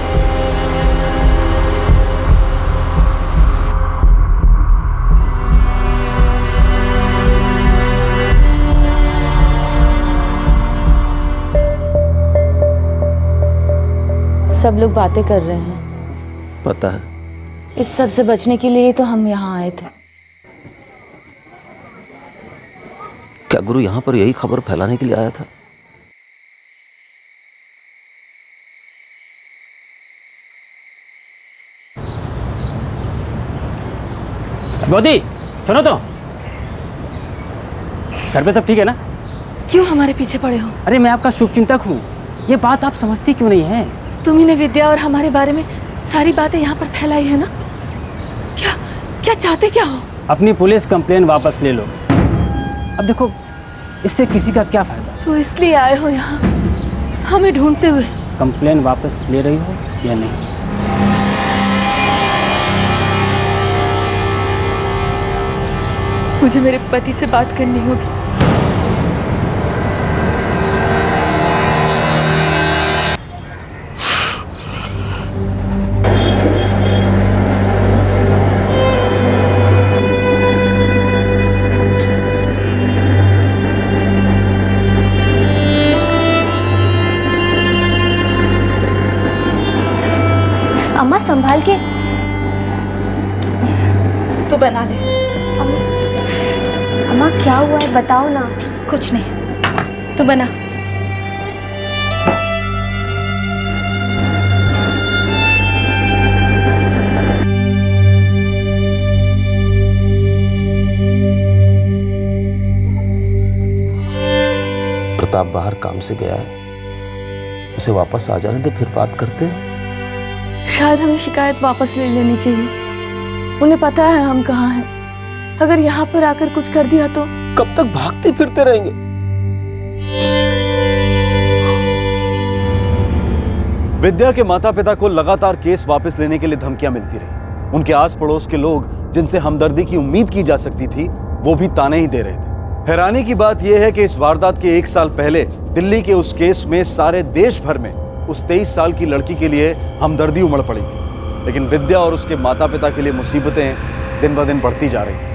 Speaker 7: सब लोग बातें कर रहे हैं।
Speaker 18: पता है।
Speaker 7: इस सब से बचने के लिए तो हम यहाँ आए थे।
Speaker 18: क्या गुरु यहाँ पर यही खबर फैलाने के लिए आया था?
Speaker 19: गोदी, सुनो तो, घर पे सब ठीक है ना?
Speaker 15: क्यों हमारे पीछे पड़े हो?
Speaker 19: अरे मैं आपका शुभचिंतक हूँ, ये बात आप समझती क्यों नहीं है?
Speaker 15: तुम्ही ने विद्या और हमारे बारे में सारी बातें यहाँ पर फैलाई है ना? क्या चाहते क्या हो?
Speaker 19: अपनी पुलिस कंप्लेन वापस ले लो। अब देखो, इससे किसी का क्या फायदा?
Speaker 15: तो इसलिए आए हो यहाँ हमें ढूंढते हुए?
Speaker 19: कंप्लेन वापस ले रही हो या नहीं?
Speaker 15: मुझे मेरे पति से बात करनी होगी।
Speaker 6: अम्मा संभाल के।
Speaker 15: तू बना ले।
Speaker 6: अम्मा क्या हुआ है बताओ ना।
Speaker 15: कुछ नहीं, तू बना।
Speaker 18: प्रताप बाहर काम से गया है, उसे वापस आ जाने दे, फिर बात करते हैं।
Speaker 15: शायद हमें शिकायत वापस ले लेनी चाहिए। उन्हें पता है हम कहाँ हैं। अगर यहाँ पर आकर कुछ कर दिया तो
Speaker 18: कब तक भागते फिरते रहेंगे?
Speaker 5: विद्या के माता पिता को लगातार केस वापस लेने के लिए धमकियां मिलती रही। उनके आस पड़ोस के लोग जिनसे हमदर्दी की उम्मीद की जा सकती थी, वो भी ताने ही दे रहे थे। हैरानी की बात यह है कि इस वारदात के 1 साल पहले दिल्ली के उस केस में सारे देश भर में उस 23 साल की लड़की के लिए हमदर्दी उमड़ पड़ी थी, लेकिन विद्या और उसके माता पिता के लिए मुसीबतें दिन ब दिन बढ़ती जा रही थी।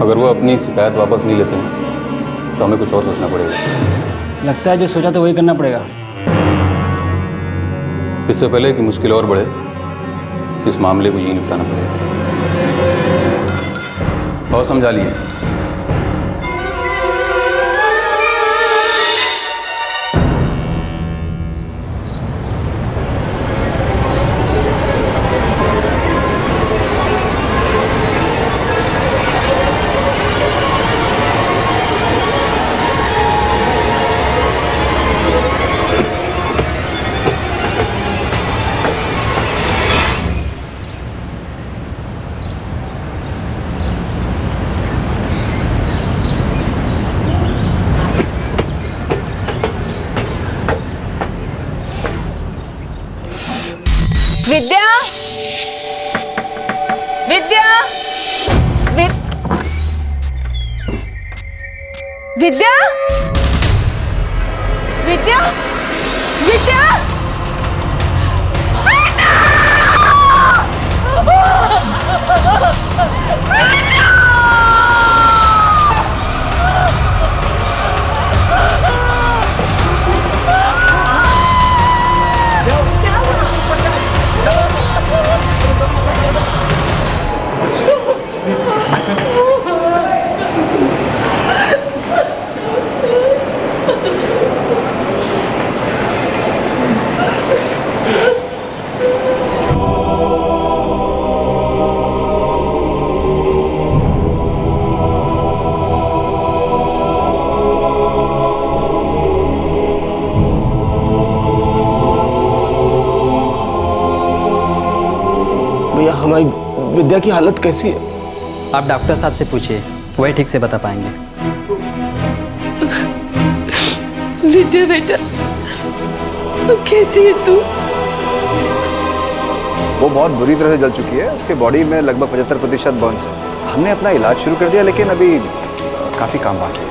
Speaker 2: अगर वो अपनी शिकायत वापस नहीं लेते हैं तो हमें कुछ और सोचना पड़ेगा।
Speaker 19: लगता है जो सोचा तो वही करना पड़ेगा।
Speaker 2: इससे पहले कि मुश्किल और बढ़े, इस मामले को यही निपटाना पड़ेगा। और समझा लिए।
Speaker 7: विद्या, विद्या, विद्या, विद्या, विद्या,
Speaker 18: हमारी विद्या की हालत कैसी है?
Speaker 19: आप डॉक्टर साहब से पूछिए, वही ठीक से बता पाएंगे।
Speaker 7: विद्या बेटा, कैसी है तू?
Speaker 9: वो बहुत बुरी तरह से जल चुकी है। उसके बॉडी में लगभग 75% बर्न्स है। हमने अपना इलाज शुरू कर दिया, लेकिन अभी काफ़ी काम बाकी है।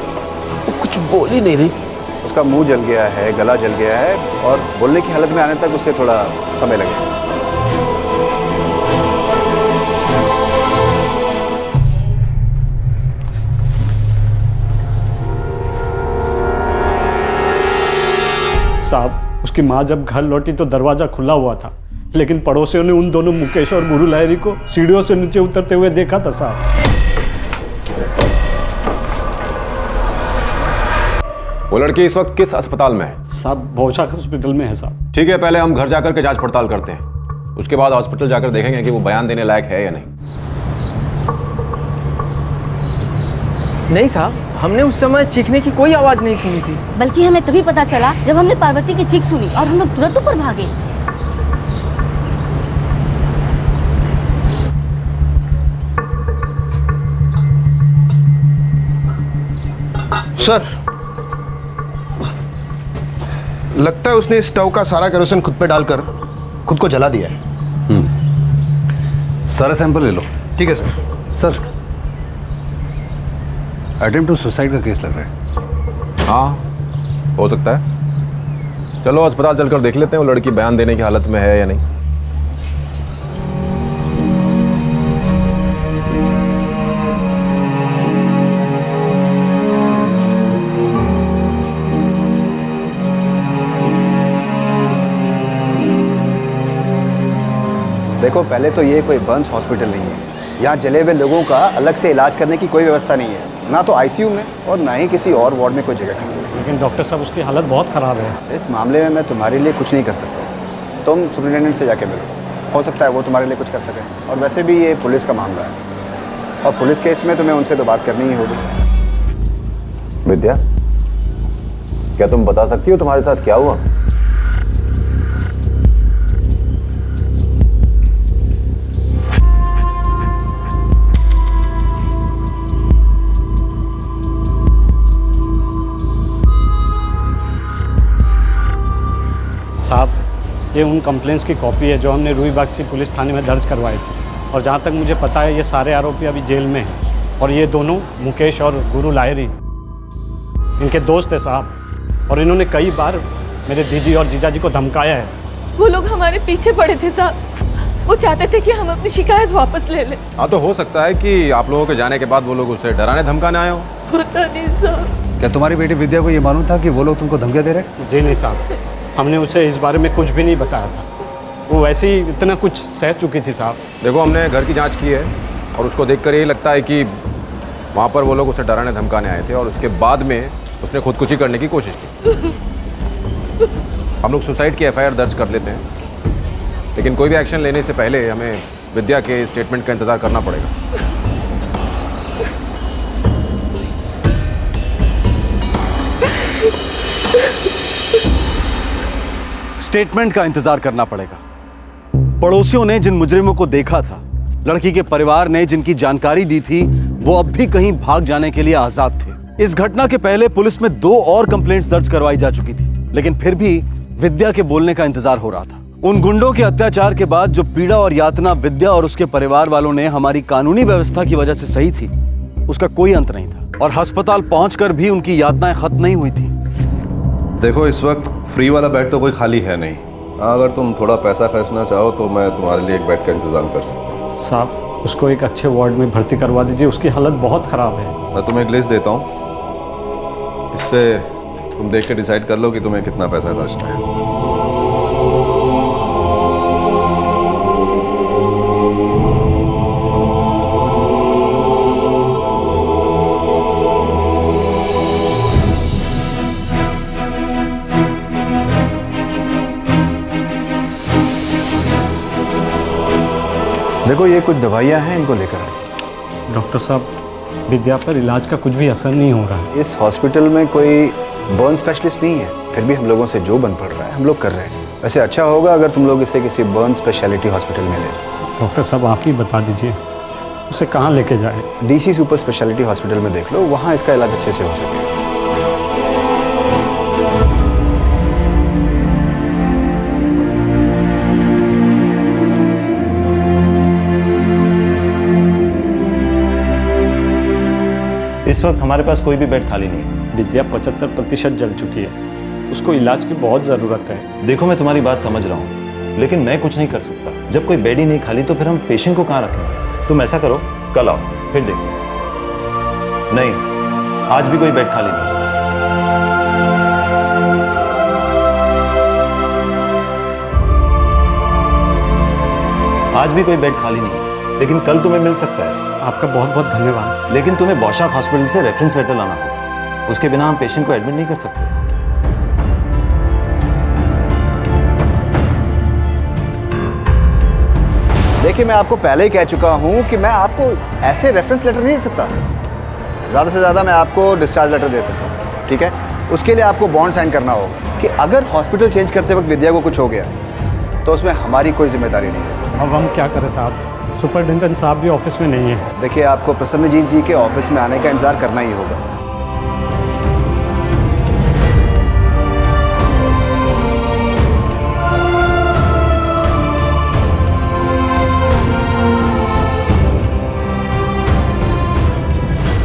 Speaker 18: वो कुछ बोल ही नहीं रही।
Speaker 9: उसका मुंह जल गया है, गला जल गया है, और बोलने की हालत में आने तक उसे थोड़ा समय लगेगा।
Speaker 13: साहब, उसकी माँ जब घर लौटी तो दरवाजा खुला हुआ था, लेकिन पड़ोसियों ने उन दोनों मुकेश और गुरु लाहिरी को सीढ़ियों से नीचे उतरते हुए देखा था साहब।
Speaker 5: वो लड़की इस वक्त किस अस्पताल में है?
Speaker 13: साहब, भौशाख हॉस्पिटल में है साहब।
Speaker 5: ठीक है, पहले हम घर जाकर के जांच पड़ताल करते हैं, उसके बाद हॉस्पिटल जाकर देखेंगे कि वो बयान देने लायक है या नहीं।
Speaker 1: नहीं साहब, हमने उस समय चीखने की कोई आवाज नहीं सुनी थी।
Speaker 15: बल्कि हमें तभी पता चला जब हमने पार्वती की चीख सुनी और हम लोग तुरंत ऊपर भागे।
Speaker 8: सर, लगता है उसने इस स्टोव का सारा केरोसिन खुद पे डालकर खुद को जला दिया है।
Speaker 5: सारा सैंपल ले लो।
Speaker 8: ठीक है sir.
Speaker 5: Sir, attempt to suicide का केस लग रहा है। हाँ, हो सकता है। चलो अस्पताल चलकर देख लेते हैं वो लड़की बयान देने की हालत में है या नहीं।
Speaker 9: देखो, पहले तो ये कोई बर्न्स हॉस्पिटल नहीं है। यहाँ जले हुए लोगों का अलग से इलाज करने की कोई व्यवस्था नहीं है, ना तो आईसीयू में और ना ही किसी और वार्ड में कोई जगह है।
Speaker 13: लेकिन डॉक्टर साहब, उसकी हालत बहुत ख़राब है।
Speaker 9: इस मामले में मैं तुम्हारे लिए कुछ नहीं कर सकता। तुम सुपरिटेंडेंट से जाके मिलो, हो सकता है वो तुम्हारे लिए कुछ कर सके। और वैसे भी ये पुलिस का मामला है, और पुलिस केस में तुम्हें उनसे तो बात करनी ही होगी।
Speaker 5: विद्या, क्या तुम बता सकती हो तुम्हारे साथ क्या हुआ?
Speaker 13: साहब, ये उन कंप्लेंट्स की कॉपी है जो हमने रूई बागची पुलिस थाने में दर्ज करवाए थे। और जहाँ तक मुझे पता है, ये सारे आरोपी अभी जेल में हैं। और ये दोनों, मुकेश और गुरु लाहिरी, इनके दोस्त हैं साहब। और इन्होंने कई बार मेरे दीदी और जीजा जी को धमकाया है।
Speaker 7: वो लोग हमारे पीछे पड़े थे साहब।
Speaker 21: वो चाहते थे कि हम अपनी शिकायत वापस ले लें।
Speaker 22: हाँ, तो हो सकता है कि आप लोगों के जाने के बाद वो लोग उसे डराने धमकाने आए हो।
Speaker 21: पता नहीं साहब।
Speaker 5: क्या तुम्हारी बेटी विद्या को ये मालूम था कि वो लोग तुमको धमकियां दे रहे?
Speaker 13: जी नहीं साहब, हमने उसे इस बारे में कुछ भी नहीं बताया था। वो वैसे ही इतना कुछ सह चुकी थी साहब।
Speaker 22: देखो, हमने घर की जांच की है और उसको देखकर यही लगता है कि वहाँ पर वो लोग उसे डराने धमकाने आए थे और उसके बाद में उसने खुदकुशी करने की कोशिश की। हम लोग सुसाइड की एफआईआर दर्ज कर लेते हैं, लेकिन कोई भी एक्शन लेने से पहले हमें विद्या के स्टेटमेंट का इंतजार करना पड़ेगा।
Speaker 5: स्टेटमेंट का इंतजार करना पड़ेगा। पड़ोसियों ने जिन मुजरिमों को देखा था, लड़की के परिवार ने जिनकी जानकारी दी थी, वो अब भी कहीं भाग जाने के लिए आजाद थे। इस घटना के पहले पुलिस में 2 और कंप्लेंट्स दर्ज करवाई जा चुकी थी, लेकिन फिर भी विद्या के बोलने का इंतजार हो रहा था। उन गुंडों के अत्याचार के बाद जो पीड़ा और यातना विद्या और उसके परिवार वालों ने हमारी कानूनी व्यवस्था की वजह से सही थी, उसका कोई अंत नहीं था और अस्पताल पहुंचकर भी उनकी यातनाएं खत्म नहीं हुई थी।
Speaker 23: देखो, इस वक्त फ्री वाला बेड तो कोई खाली है नहीं। हाँ, अगर तुम थोड़ा पैसा खर्चना चाहो तो मैं तुम्हारे लिए एक बेड का इंतजाम कर सकता हूँ।
Speaker 13: साहब, उसको एक अच्छे वार्ड में भर्ती करवा दीजिए, उसकी हालत बहुत ख़राब है।
Speaker 23: मैं तुम्हें एक लिस्ट देता हूँ, इससे तुम देख के डिसाइड कर लो कि तुम्हें कितना पैसा खर्चना है।
Speaker 9: देखो, ये कुछ दवाइयाँ हैं, इनको लेकर आए।
Speaker 13: डॉक्टर साहब, विद्या पर इलाज का कुछ भी असर नहीं हो रहा है।
Speaker 9: इस हॉस्पिटल में कोई बर्न स्पेशलिस्ट नहीं है, फिर भी हम लोगों से जो बन पड़ रहा है हम लोग कर रहे हैं। वैसे अच्छा होगा अगर तुम लोग इसे किसी बर्न स्पेशलिटी हॉस्पिटल में ले।
Speaker 13: डॉक्टर साहब, आप ही बता दीजिए उसे कहाँ लेके जाए।
Speaker 9: DC सुपर स्पेशलिटी हॉस्पिटल में देख लो, वहाँ इसका इलाज अच्छे से हो सके।
Speaker 20: इस वक्त हमारे पास कोई भी बेड खाली नहीं है।
Speaker 13: विद्या 75% जल चुकी है, उसको इलाज की बहुत ज़रूरत है।
Speaker 20: देखो, मैं तुम्हारी बात समझ रहा हूँ, लेकिन मैं कुछ नहीं कर सकता। जब कोई बेड ही नहीं खाली तो फिर हम पेशेंट को कहाँ रखेंगे? तुम ऐसा करो, कल आओ, फिर देखते हैं। नहीं, आज भी कोई बेड खाली नहीं। आज भी कोई बेड खाली नहीं, लेकिन कल तुम्हें मिल सकता है।
Speaker 13: आपका बहुत बहुत धन्यवाद।
Speaker 20: लेकिन तुम्हें बौशाक हॉस्पिटल से रेफरेंस लेटर लाना होगा, उसके बिना हम पेशेंट को एडमिट नहीं कर सकते।
Speaker 9: देखिए, मैं आपको पहले ही कह चुका हूं कि मैं आपको ऐसे रेफरेंस लेटर नहीं दे सकता। ज़्यादा से ज़्यादा मैं आपको डिस्चार्ज लेटर दे सकता हूं, ठीक है? उसके लिए आपको बॉन्ड साइन करना होगा कि अगर हॉस्पिटल चेंज करते वक्त विद्या को कुछ हो गया तो उसमें हमारी कोई जिम्मेदारी नहीं है।
Speaker 13: अब हम क्या करें साहब? सुपरिटेंडेंट साहब भी ऑफिस में नहीं है।
Speaker 9: देखिए, आपको प्रसन्नजीत जी के ऑफिस में आने का इंतजार करना ही होगा।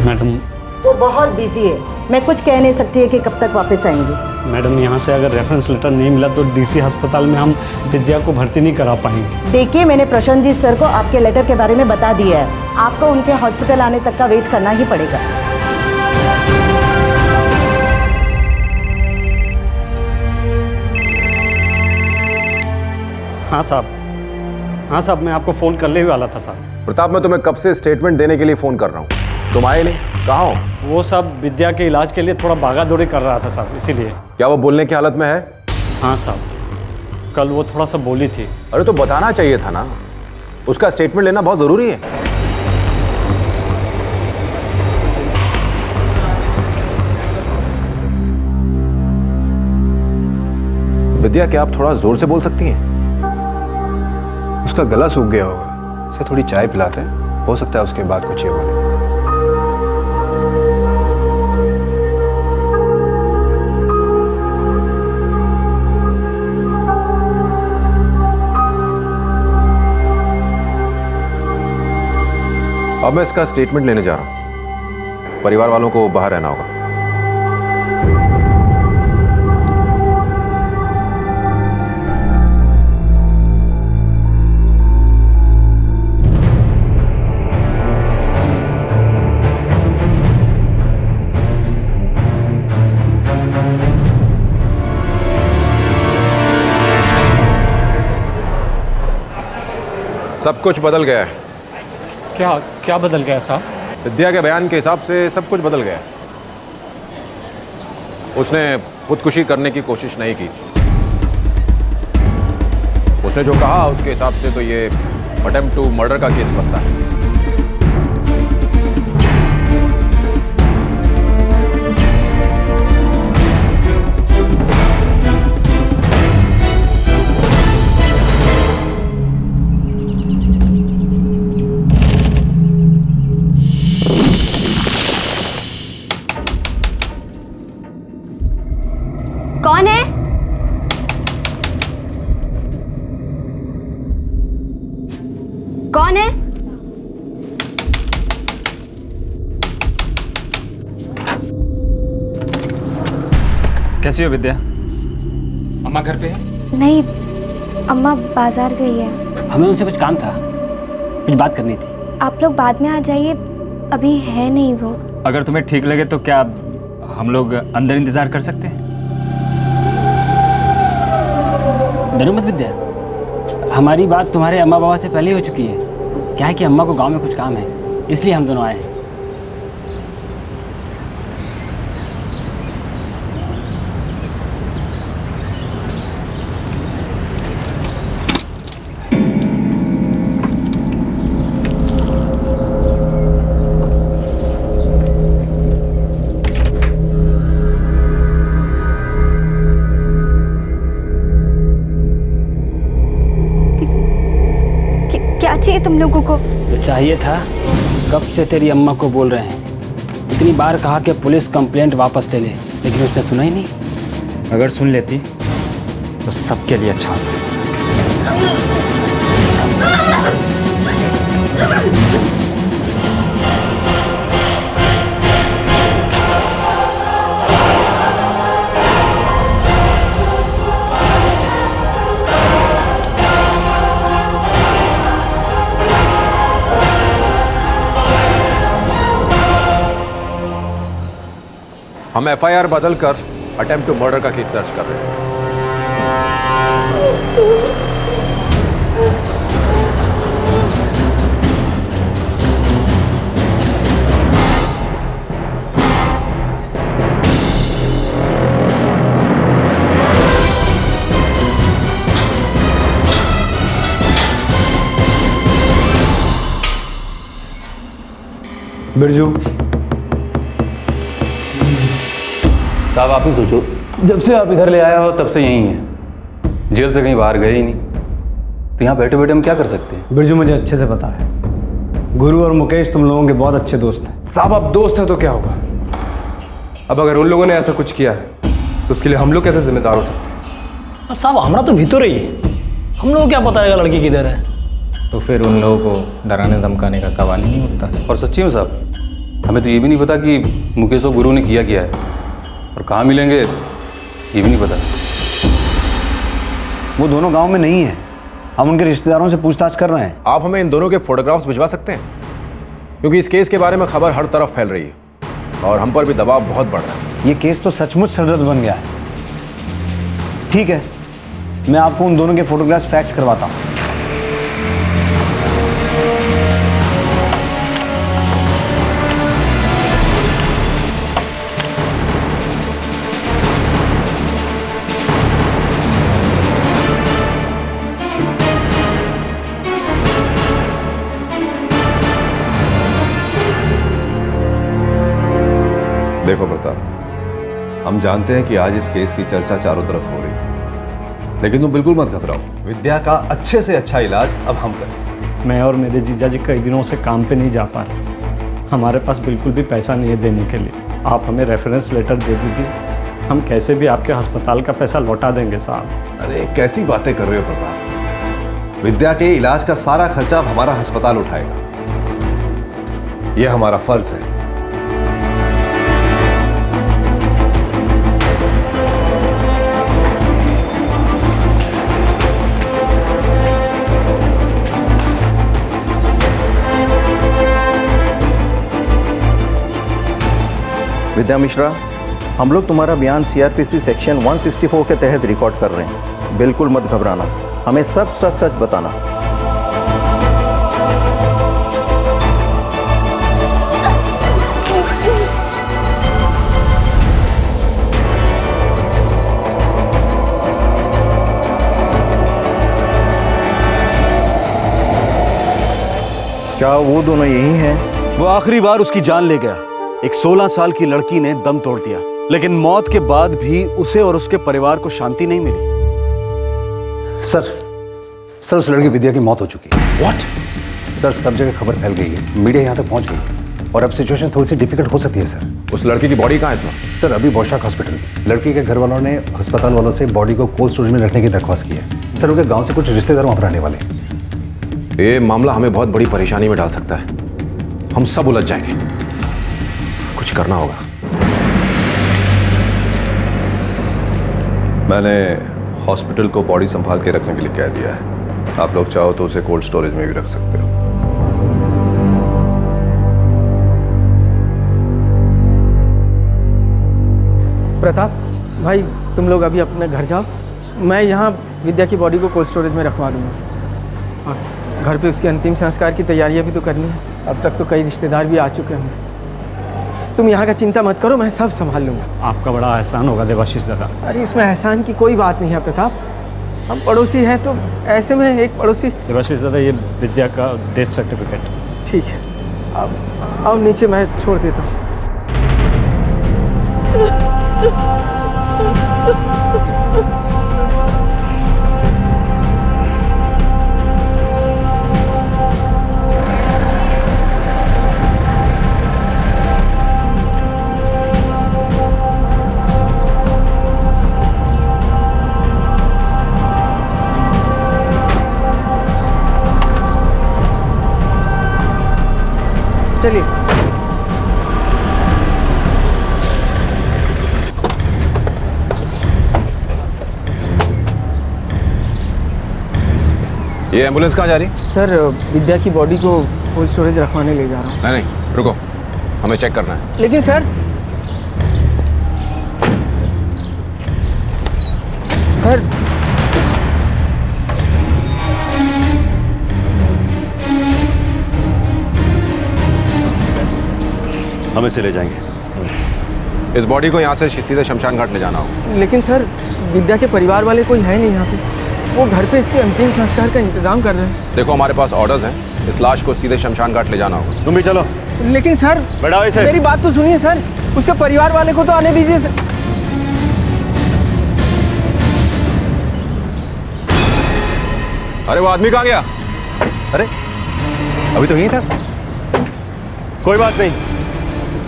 Speaker 13: मैडम,
Speaker 24: वो बहुत बिजी है, मैं कुछ कह नहीं सकती है कि कब तक वापस आएंगी।
Speaker 13: मैडम, यहाँ से अगर रेफरेंस लेटर नहीं मिला तो DC अस्पताल में हम विद्या को भर्ती नहीं करा पाएंगे।
Speaker 24: देखिए, मैंने प्रशांतजीत सर को आपके लेटर के बारे में बता दिया है। आपको उनके हॉस्पिटल आने तक का वेट करना ही पड़ेगा।
Speaker 13: हाँ साहब, हाँ साहब, मैं आपको फ़ोन करने ही वाला था साहब।
Speaker 22: प्रताप, मैं तुम्हें कब से स्टेटमेंट देने के लिए फ़ोन कर रहा हूँ, तुम आए नहीं। कहाँ हो?
Speaker 13: वो सब विद्या के इलाज के लिए थोड़ा भागा दौड़ी कर रहा था साहब, इसीलिए।
Speaker 22: क्या वो बोलने की हालत में है?
Speaker 13: हाँ साहब, कल वो थोड़ा सा बोली थी।
Speaker 22: अरे तो बताना चाहिए था ना, उसका स्टेटमेंट लेना बहुत ज़रूरी है। विद्या, क्या आप थोड़ा जोर से बोल सकती हैं?
Speaker 9: उसका गला सूख गया होगा, उसे थोड़ी चाय पिलाते हैं, हो सकता है उसके बाद कुछ ये बोले।
Speaker 22: अब मैं इसका स्टेटमेंट लेने जा रहा हूं। परिवार वालों को बाहर रहना होगा। सब कुछ बदल गया है।
Speaker 13: क्या क्या बदल गया साहब?
Speaker 22: विद्या के बयान के हिसाब से सब कुछ बदल गया है। उसने खुदकुशी करने की कोशिश नहीं की। उसने जो कहा उसके हिसाब से तो ये अटेम्प्ट टू मर्डर का केस बनता है।
Speaker 6: कौन है? कौन है?
Speaker 3: कैसी हो विद्या? अम्मा घर पे है?
Speaker 6: नहीं, अम्मा बाजार गई है।
Speaker 19: हमें उनसे कुछ काम था, कुछ बात करनी थी।
Speaker 6: आप लोग बाद में आ जाइए, अभी है नहीं वो।
Speaker 3: अगर तुम्हें ठीक लगे तो क्या हम लोग अंदर इंतजार कर सकते हैं?
Speaker 19: डरो मत विद्या, हमारी बात तुम्हारे अम्मा बाबा से पहले ही हो चुकी है। क्या है कि अम्मा को गांव में कुछ काम है, इसलिए हम दोनों आए हैं।
Speaker 6: क्या चाहिए तुम लोगों को?
Speaker 19: तो चाहिए था, कब से तेरी अम्मा को बोल रहे हैं। इतनी बार कहा कि पुलिस कंप्लेंट वापस ले ले, लेकिन उसने सुना ही नहीं।
Speaker 3: अगर सुन लेती तो सबके लिए अच्छा होता।
Speaker 22: हम एफआईआर बदल कर अटेम्प्ट टू मर्डर का केस दर्ज कर रहे हैं।
Speaker 9: बिरजू
Speaker 2: साहब आप ही सोचो, जब से आप इधर ले आया हो तब से यहीं है, जेल से कहीं बाहर गए ही नहीं। तो यहाँ बैठे बैठे हम क्या कर सकते हैं?
Speaker 9: बिरजू मुझे अच्छे से पता है, गुरु और मुकेश तुम लोगों के बहुत अच्छे दोस्त हैं।
Speaker 22: साहब आप दोस्त हैं तो क्या होगा? अब अगर उन लोगों ने ऐसा कुछ किया है तो उसके लिए हम लोग कैसे जिम्मेदार हो सकते हैं?
Speaker 4: साहब हमारा तो भीतर ही है, हम लोगों को क्या पता है लड़की किधर है।
Speaker 2: तो फिर उन लोगों को डराने धमकाने का सवाल ही नहीं उठता। और सच्ची में साहब, हमें तो ये भी नहीं पता कि मुकेश और गुरु ने किया है और कहाँ मिलेंगे ये भी नहीं पता।
Speaker 9: वो दोनों गांव में नहीं है, हम उनके रिश्तेदारों से पूछताछ कर रहे हैं।
Speaker 22: आप हमें इन दोनों के फोटोग्राफ्स भिजवा सकते हैं, क्योंकि इस केस के बारे में खबर हर तरफ फैल रही है और हम पर भी दबाव बहुत बढ़ रहा है।
Speaker 9: ये केस तो सचमुच सरदर्द बन गया है। ठीक है, मैं आपको उन दोनों के फोटोग्राफ्स फैक्स करवाता हूँ।
Speaker 23: देखो प्रताप, हम जानते हैं कि आज इस केस की चर्चा चारों तरफ हो रही है, लेकिन तुम बिल्कुल मत घबराओ। विद्या का अच्छे से अच्छा इलाज अब हम करें।
Speaker 13: मैं और मेरे जीजा जी कई दिनों से काम पे नहीं जा पा रहे, हमारे पास बिल्कुल भी पैसा नहीं है देने के लिए। आप हमें रेफरेंस लेटर दे दीजिए, हम कैसे भी आपके अस्पताल का पैसा लौटा देंगे साहब।
Speaker 23: अरे कैसी बातें कर रहे हो प्रताप, विद्या के इलाज का सारा खर्चा अब हमारा अस्पताल उठाएगा, यह हमारा फर्ज है।
Speaker 8: विद्या मिश्रा, हम लोग तुम्हारा बयान सीआरपीसी सेक्शन 164 के तहत रिकॉर्ड कर रहे हैं। बिल्कुल मत घबराना, हमें सब सच सच बताना।
Speaker 23: क्या वो दोनों यही हैं?
Speaker 5: वो आखिरी बार उसकी जान ले गया। एक 16 साल की लड़की ने दम तोड़ दिया, लेकिन मौत के बाद भी उसे और उसके परिवार को शांति नहीं मिली।
Speaker 23: सर उस लड़की विद्या की मौत हो चुकी है। व्हाट? सर सब जगह खबर फैल गई है, मीडिया यहाँ तक पहुँच गई और अब सिचुएशन थोड़ी सी डिफिकल्ट हो सकती है सर।
Speaker 22: उस लड़की की बॉडी कहाँ है इस वक्त?
Speaker 23: सर अभी बौशाक हॉस्पिटल। लड़की के घर वालों ने अस्पताल वालों से बॉडी को कोल्ड स्टोरेज में रखने की दरख्वास्त की है। सर उनके गांव से कुछ रिश्तेदार वहाँ पर आने वाले हैं।
Speaker 22: ये मामला हमें बहुत बड़ी परेशानी में डाल सकता है। हम सब उलझ जाएंगे, कुछ करना होगा।
Speaker 23: मैंने हॉस्पिटल को बॉडी संभाल के रखने के लिए कह दिया है। आप लोग चाहो तो उसे कोल्ड स्टोरेज में भी रख सकते हो।
Speaker 11: प्रताप भाई, तुम लोग अभी अपने घर जाओ, मैं यहाँ विद्या की बॉडी को कोल्ड स्टोरेज में रखवा दूँगा। और घर पे उसके अंतिम संस्कार की तैयारियाँ भी तो करनी है। अब तक तो कई रिश्तेदार भी आ चुके हैं। तुम यहाँ का चिंता मत करो, मैं सब संभाल लूँगा।
Speaker 13: आपका बड़ा एहसान होगा देवाशीष दादा।
Speaker 11: अरे इसमें एहसान की कोई बात नहीं है प्रताप, हम पड़ोसी हैं तो ऐसे में एक पड़ोसी।
Speaker 13: देवाशीष दादा, ये विद्या का डेथ सर्टिफिकेट।
Speaker 11: ठीक है, अब आओ नीचे, मैं छोड़ देता हूँ। चलिए।
Speaker 22: ये एम्बुलेंस कहाँ जा रही?
Speaker 11: सर विद्या की बॉडी को कोल्ड स्टोरेज रखवाने ले जा रहा हूँ।
Speaker 22: नहीं, रुको, हमें चेक करना है।
Speaker 11: लेकिन सर
Speaker 23: हम इसे ले जाएंगे।
Speaker 22: इस बॉडी को यहाँ से सीधे शमशान घाट ले जाना होगा।
Speaker 11: लेकिन सर विद्या के परिवार वाले कोई है नहीं यहाँ पे, वो घर पे इसके अंतिम संस्कार का इंतजाम कर रहे हैं।
Speaker 22: देखो हमारे पास ऑर्डर्स हैं, इस लाश को सीधे शमशान घाट ले जाना होगा।
Speaker 23: तुम भी चलो।
Speaker 11: लेकिन सर
Speaker 23: बढ़ाओ इसे।
Speaker 11: मेरी बात तो सुनिए सर, उसके परिवार वाले को तो आने दीजिए सर।
Speaker 22: अरे वो आदमी कहाँ गया?
Speaker 23: अरे अभी तो यहीं था। कोई बात नहीं,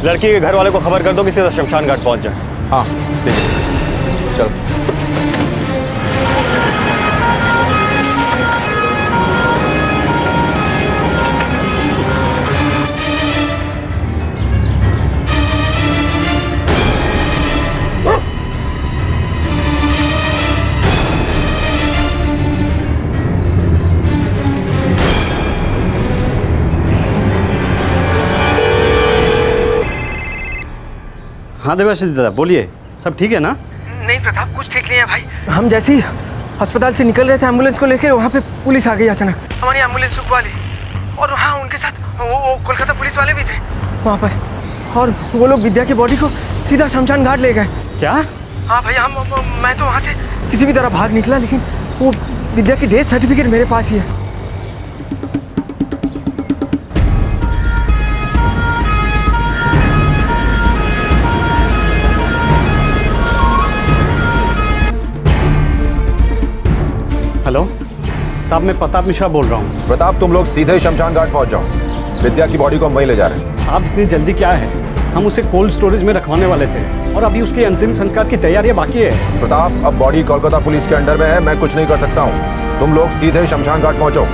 Speaker 23: लड़की के घर वाले को खबर कर दो कि सीधा शमशान घाट पहुंच जाए।
Speaker 22: हाँ ठीक है, चलो।
Speaker 13: हाँ देवाशीष दादा, बोलिए, सब ठीक है ना?
Speaker 11: नहीं प्रताप, कुछ ठीक नहीं है भाई। हम जैसे ही अस्पताल से निकल रहे थे एम्बुलेंस को लेकर, वहाँ पे पुलिस आ गई अचानक, हमारी एम्बुलेंस रुकवा ली। और हाँ, उनके साथ वो कोलकाता पुलिस वाले भी थे वहाँ पर, और वो लोग विद्या की बॉडी को सीधा शमशान घाट ले गए।
Speaker 13: क्या?
Speaker 11: हाँ भैया, मैं तो वहाँ से किसी भी तरह भाग निकला, लेकिन वो विद्या की डेथ सर्टिफिकेट मेरे पास ही है।
Speaker 13: हेलो साहब, मैं प्रताप मिश्रा बोल रहा हूँ।
Speaker 22: प्रताप, तुम लोग सीधे शमशान घाट पहुंच जाओ। विद्या की बॉडी को हम वहीं ले जा रहे हैं।
Speaker 13: साहब इतनी जल्दी क्या है, हम उसे कोल्ड स्टोरेज में रखवाने वाले थे और अभी उसके अंतिम संस्कार की तैयारियां बाकी है।
Speaker 22: प्रताप, अब बॉडी कोलकाता पुलिस के अंडर में है, मैं कुछ नहीं कर सकता हूँ। तुम लोग सीधे शमशान घाट पहुंचो।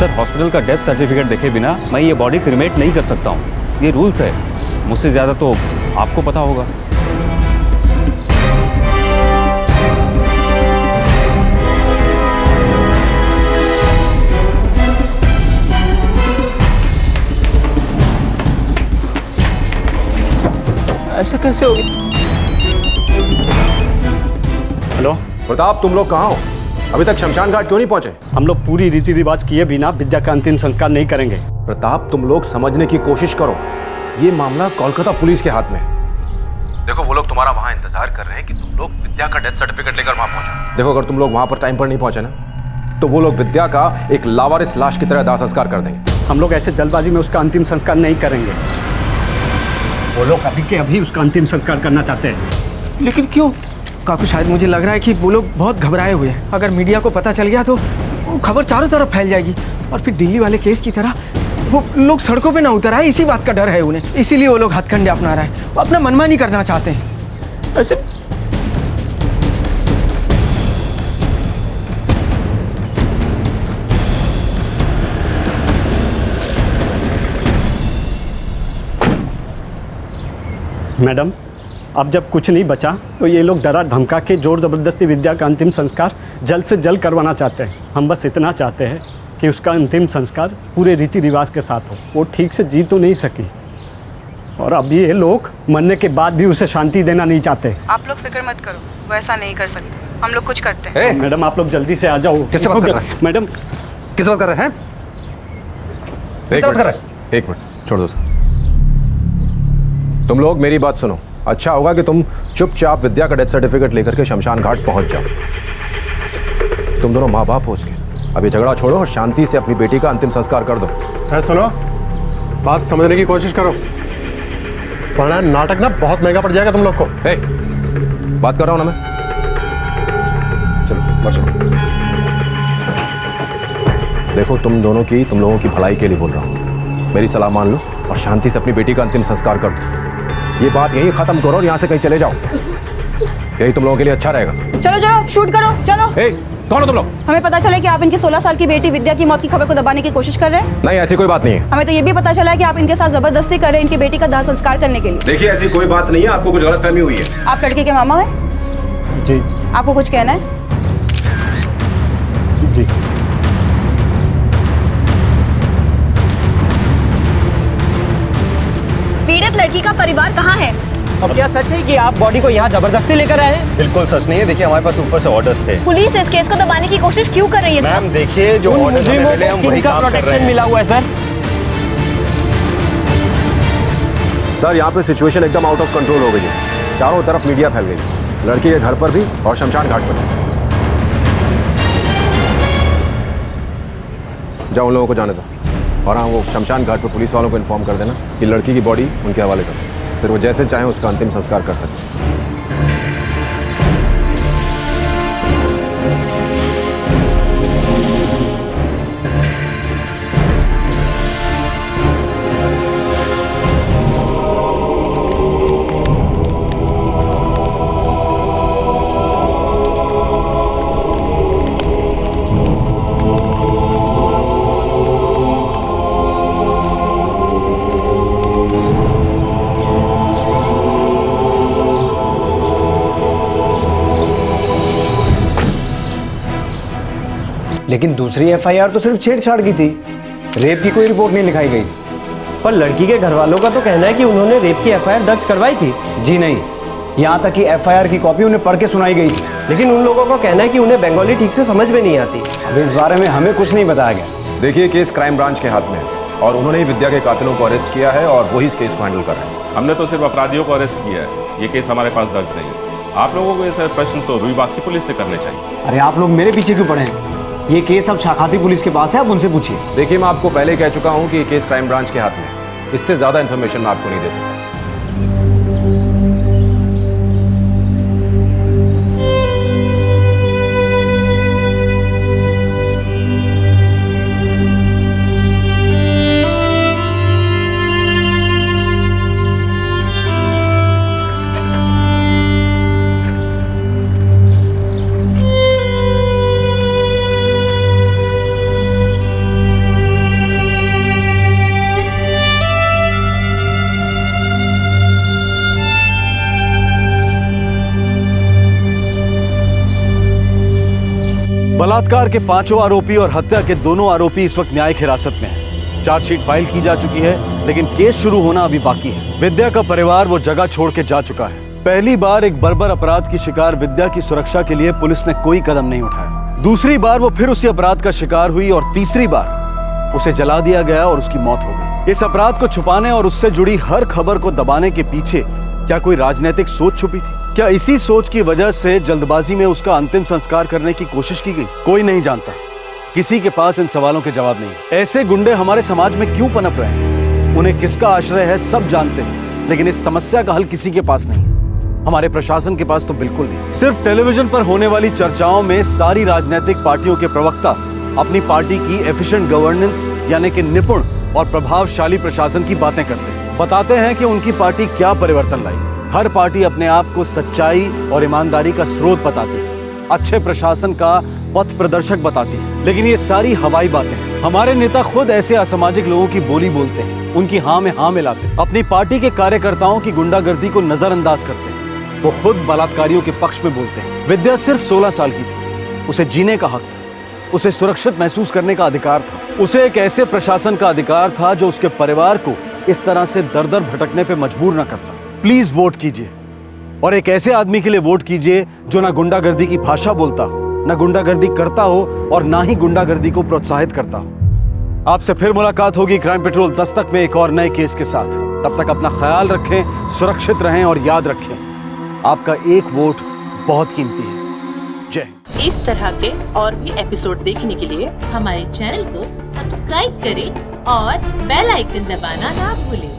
Speaker 3: सर हॉस्पिटल का डेथ सर्टिफिकेट देखे बिना मैं ये बॉडी क्रिमेट नहीं कर सकता हूँ, ये रूल्स है। मुझसे ज़्यादा तो आपको पता होगा।
Speaker 11: ऐसा कैसे हो गया?
Speaker 13: हेलो
Speaker 22: प्रताप, तुम लोग कहाँ हो? अभी तक शमशान घाट क्यों नहीं पहुंचे?
Speaker 13: हम लोग पूरी रीति रिवाज किए बिना विद्या का अंतिम संस्कार नहीं करेंगे।
Speaker 22: प्रताप, तुम लोग समझने की कोशिश करो, ये मामला कोलकाता पुलिस के हाथ में है। देखो वो लोग तुम्हारा वहां इंतजार कर रहे हैं कि तुम लोग विद्या का डेथ सर्टिफिकेट लेकर वहां पहुंचो। देखो अगर तुम लोग वहां पर टाइम पर नहीं पहुंचे ना, तो वो लोग विद्या का एक लावारिस लाश की तरह दाह संस्कार कर देंगे।
Speaker 13: हम लोग ऐसे जल्दबाजी में उसका अंतिम संस्कार नहीं करेंगे। वो लोग अभी के अभी उसका अंतिम संस्कार करना चाहते हैं।
Speaker 1: लेकिन क्यों? काकू, शायद मुझे लग रहा है कि वो लोग बहुत घबराए हुए हैं। अगर मीडिया को पता चल गया तो वो खबर चारों तरफ फैल जाएगी और फिर दिल्ली वाले केस की तरह वो लोग सड़कों पे ना उतर आए। इसी बात का डर है उन्हें, इसीलिए वो लोग हथकंडे अपना रहे हैं। वो अपना मनमानी करना चाहते हैं। ऐसे
Speaker 13: मैडम, अब जब कुछ नहीं बचा तो ये लोग डरा धमका के जोर ज़बरदस्ती विद्या का अंतिम संस्कार जल्द से जल्द करवाना चाहते हैं। हम बस इतना चाहते हैं कि उसका अंतिम संस्कार पूरे रीति रिवाज के साथ हो। वो ठीक से जी तो नहीं सकी और अब ये लोग मरने के बाद भी उसे शांति देना नहीं चाहते।
Speaker 12: आप लोग फिक्र मत करो, वो ऐसा नहीं कर सकते। हम लोग कुछ करते हैं।
Speaker 13: मैडम, आप लोग जल्दी से आ जाओ।
Speaker 22: किससे बात कर रहे हैं?
Speaker 13: मैडम,
Speaker 22: किस बात कर रहे हैं? एक मिनट छोड़ दो सर। तुम लोग मेरी बात सुनो। अच्छा होगा कि तुम चुपचाप विद्या का डेथ सर्टिफिकेट लेकर के शमशान घाट पहुंच जाओ। तुम दोनों माँ बाप हो उसके। अब ये झगड़ा छोड़ो और शांति से अपनी बेटी का अंतिम संस्कार कर दो।
Speaker 14: सुनो, बात समझने की कोशिश करो, वरना नाटक ना बहुत महंगा पड़ जाएगा तुम लोग को।
Speaker 22: बात कर रहा हूं ना मैं। चलो बस चलो। देखो, तुम लोगों की भलाई के लिए बोल रहा हूं। मेरी सलाह मान लो और शांति से अपनी बेटी का अंतिम संस्कार कर दो। ये बात यहीं खत्म करो और यहाँ से कहीं चले जाओ। यही तुम लोगों के लिए अच्छा रहेगा।
Speaker 15: चलो चलो, शूट करो, चलो।
Speaker 22: कौन हो तुम लोग?
Speaker 15: हमें पता चला कि आप इनकी 16 साल की बेटी विद्या की मौत की खबर को दबाने की कोशिश कर रहे हैं।
Speaker 22: नहीं, ऐसी कोई बात नहीं है।
Speaker 15: हमें तो ये भी पता चला है कि आप इनके साथ जबरदस्ती कर रहे हैं इनकी बेटी का दाह संस्कार करने के लिए।
Speaker 22: देखिए, ऐसी कोई बात नहीं है, आपको कुछ गलतफहमी हुई है।
Speaker 15: आप लड़के के मामा हैं?
Speaker 13: जी।
Speaker 15: आपको कुछ कहना है?
Speaker 13: जी।
Speaker 15: पीड़ित लड़की का परिवार कहाँ है?
Speaker 1: अब क्या सच है कि आप बॉडी को यहाँ जबरदस्ती लेकर आए हैं?
Speaker 14: बिल्कुल सच नहीं है। देखिए, हमारे पास ऊपर से ऑर्डर्स थे।
Speaker 15: पुलिस इस केस को दबाने की कोशिश क्यों कर रही है?
Speaker 14: मैम देखिए, जो ऑर्डर्स हमें मिले हम वही काम कर रहे हैं।
Speaker 1: मिला हुआ है सर।
Speaker 22: सर, यहाँ पे सिचुएशन एकदम आउट ऑफ कंट्रोल हो गई है। चारों तरफ मीडिया फैल गई, लड़की के घर पर भी और शमशान घाट पर भी। जाओ, उन लोगों को जाने दो और हाँ, वो शमशान घाट पर पुलिस वालों को इन्फॉर्म कर देना कि लड़की की बॉडी उनके हवाले कर दो। फिर वो जैसे चाहें उसका अंतिम संस्कार कर सकते हैं।
Speaker 9: लेकिन दूसरी एफआईआर तो सिर्फ छेड़छाड़ की थी, रेप की कोई रिपोर्ट नहीं लिखाई गई।
Speaker 1: पर लड़की के घर वालों का तो कहना है कि उन्होंने रेप की एफआईआर दर्ज करवाई थी।
Speaker 9: जी नहीं, यहाँ तक कि एफआईआर की कॉपी उन्हें पढ़ के सुनाई गई थी।
Speaker 1: लेकिन उन लोगों का कहना है कि उन्हें बंगाली ठीक से समझ में नहीं आती।
Speaker 9: अब इस बारे में हमें कुछ नहीं बताया गया।
Speaker 22: देखिए, केस क्राइम ब्रांच के हाथ में है और उन्होंने ही विद्या के कातिलों को अरेस्ट किया है और वही इस केस को हैंडल कर रहे हैं।
Speaker 16: हमने तो सिर्फ अपराधियों को अरेस्ट किया है, ये केस हमारे पास दर्ज नहीं है। आप लोगों को ये प्रश्न तो रुई बागची पुलिस से करने चाहिए।
Speaker 9: अरे आप लोग मेरे पीछे क्यों पड़े हैं? ये केस अब शाखाती पुलिस के पास है, आप उनसे पूछिए।
Speaker 22: देखिए, मैं आपको पहले कह चुका हूं कि ये केस क्राइम ब्रांच के हाथ में है। इससे ज्यादा इंफॉर्मेशन मैं आपको नहीं दे सकता।
Speaker 5: बलात्कार के 5 आरोपी और हत्या के 2 आरोपी इस वक्त न्यायिक हिरासत में हैं। चार्जशीट फाइल की जा चुकी है, लेकिन केस शुरू होना अभी बाकी है। विद्या का परिवार वो जगह छोड़ के जा चुका है। पहली बार एक बर्बर अपराध की शिकार विद्या की सुरक्षा के लिए पुलिस ने कोई कदम नहीं उठाया। दूसरी बार वो फिर उसी अपराध का शिकार हुई और तीसरी बार उसे जला दिया गया और उसकी मौत हो गई। इस अपराध को छुपाने और उससे जुड़ी हर खबर को दबाने के पीछे क्या कोई राजनीतिक सोच छुपी थी? क्या इसी सोच की वजह से जल्दबाजी में उसका अंतिम संस्कार करने की कोशिश की गई? कोई नहीं जानता। किसी के पास इन सवालों के जवाब नहीं। ऐसे गुंडे हमारे समाज में क्यों पनप रहे हैं? उन्हें किसका आश्रय है सब जानते हैं, लेकिन इस समस्या का हल किसी के पास नहीं। हमारे प्रशासन के पास तो बिल्कुल नहीं। सिर्फ टेलीविजन पर होने वाली चर्चाओं में सारी राजनीतिक पार्टियों के प्रवक्ता अपनी पार्टी की एफिशिएंट गवर्नेंस यानी कि निपुण और प्रभावशाली प्रशासन की बातें करते हैं। बताते हैं कि उनकी पार्टी क्या परिवर्तन लाई। हर पार्टी अपने आप को सच्चाई और ईमानदारी का स्रोत बताती है, अच्छे प्रशासन का पथ प्रदर्शक बताती है, लेकिन ये सारी हवाई बातें हैं। हमारे नेता खुद ऐसे असामाजिक लोगों की बोली बोलते हैं, उनकी हाँ में हाँ मिलाते हैं, अपनी पार्टी के कार्यकर्ताओं की गुंडागर्दी को नजरअंदाज करते हैं। वो खुद बलात्कारियों के पक्ष में बोलते हैं। विद्या सिर्फ 16 साल की थी, उसे जीने का हक था, उसे सुरक्षित महसूस करने का अधिकार था, उसे एक ऐसे प्रशासन का अधिकार था जो उसके परिवार को इस तरह से दर दर भटकने पे मजबूर ना करता। प्लीज वोट कीजिए और एक ऐसे आदमी के लिए वोट कीजिए जो ना गुंडागर्दी की भाषा बोलता हो, ना गुंडागर्दी करता हो और ना ही गुंडागर्दी को प्रोत्साहित करता हो। आपसे फिर मुलाकात होगी क्राइम पेट्रोल दस्तक में एक और नए केस के साथ। तब तक अपना ख्याल रखें, सुरक्षित रहें और याद रखें, आपका एक वोट बहुत कीमती है। जय।
Speaker 7: इस तरह के और भी एपिसोड देखने के लिए हमारे चैनल को सब्सक्राइब करें और बेल आइकन दबाना ना भूलें।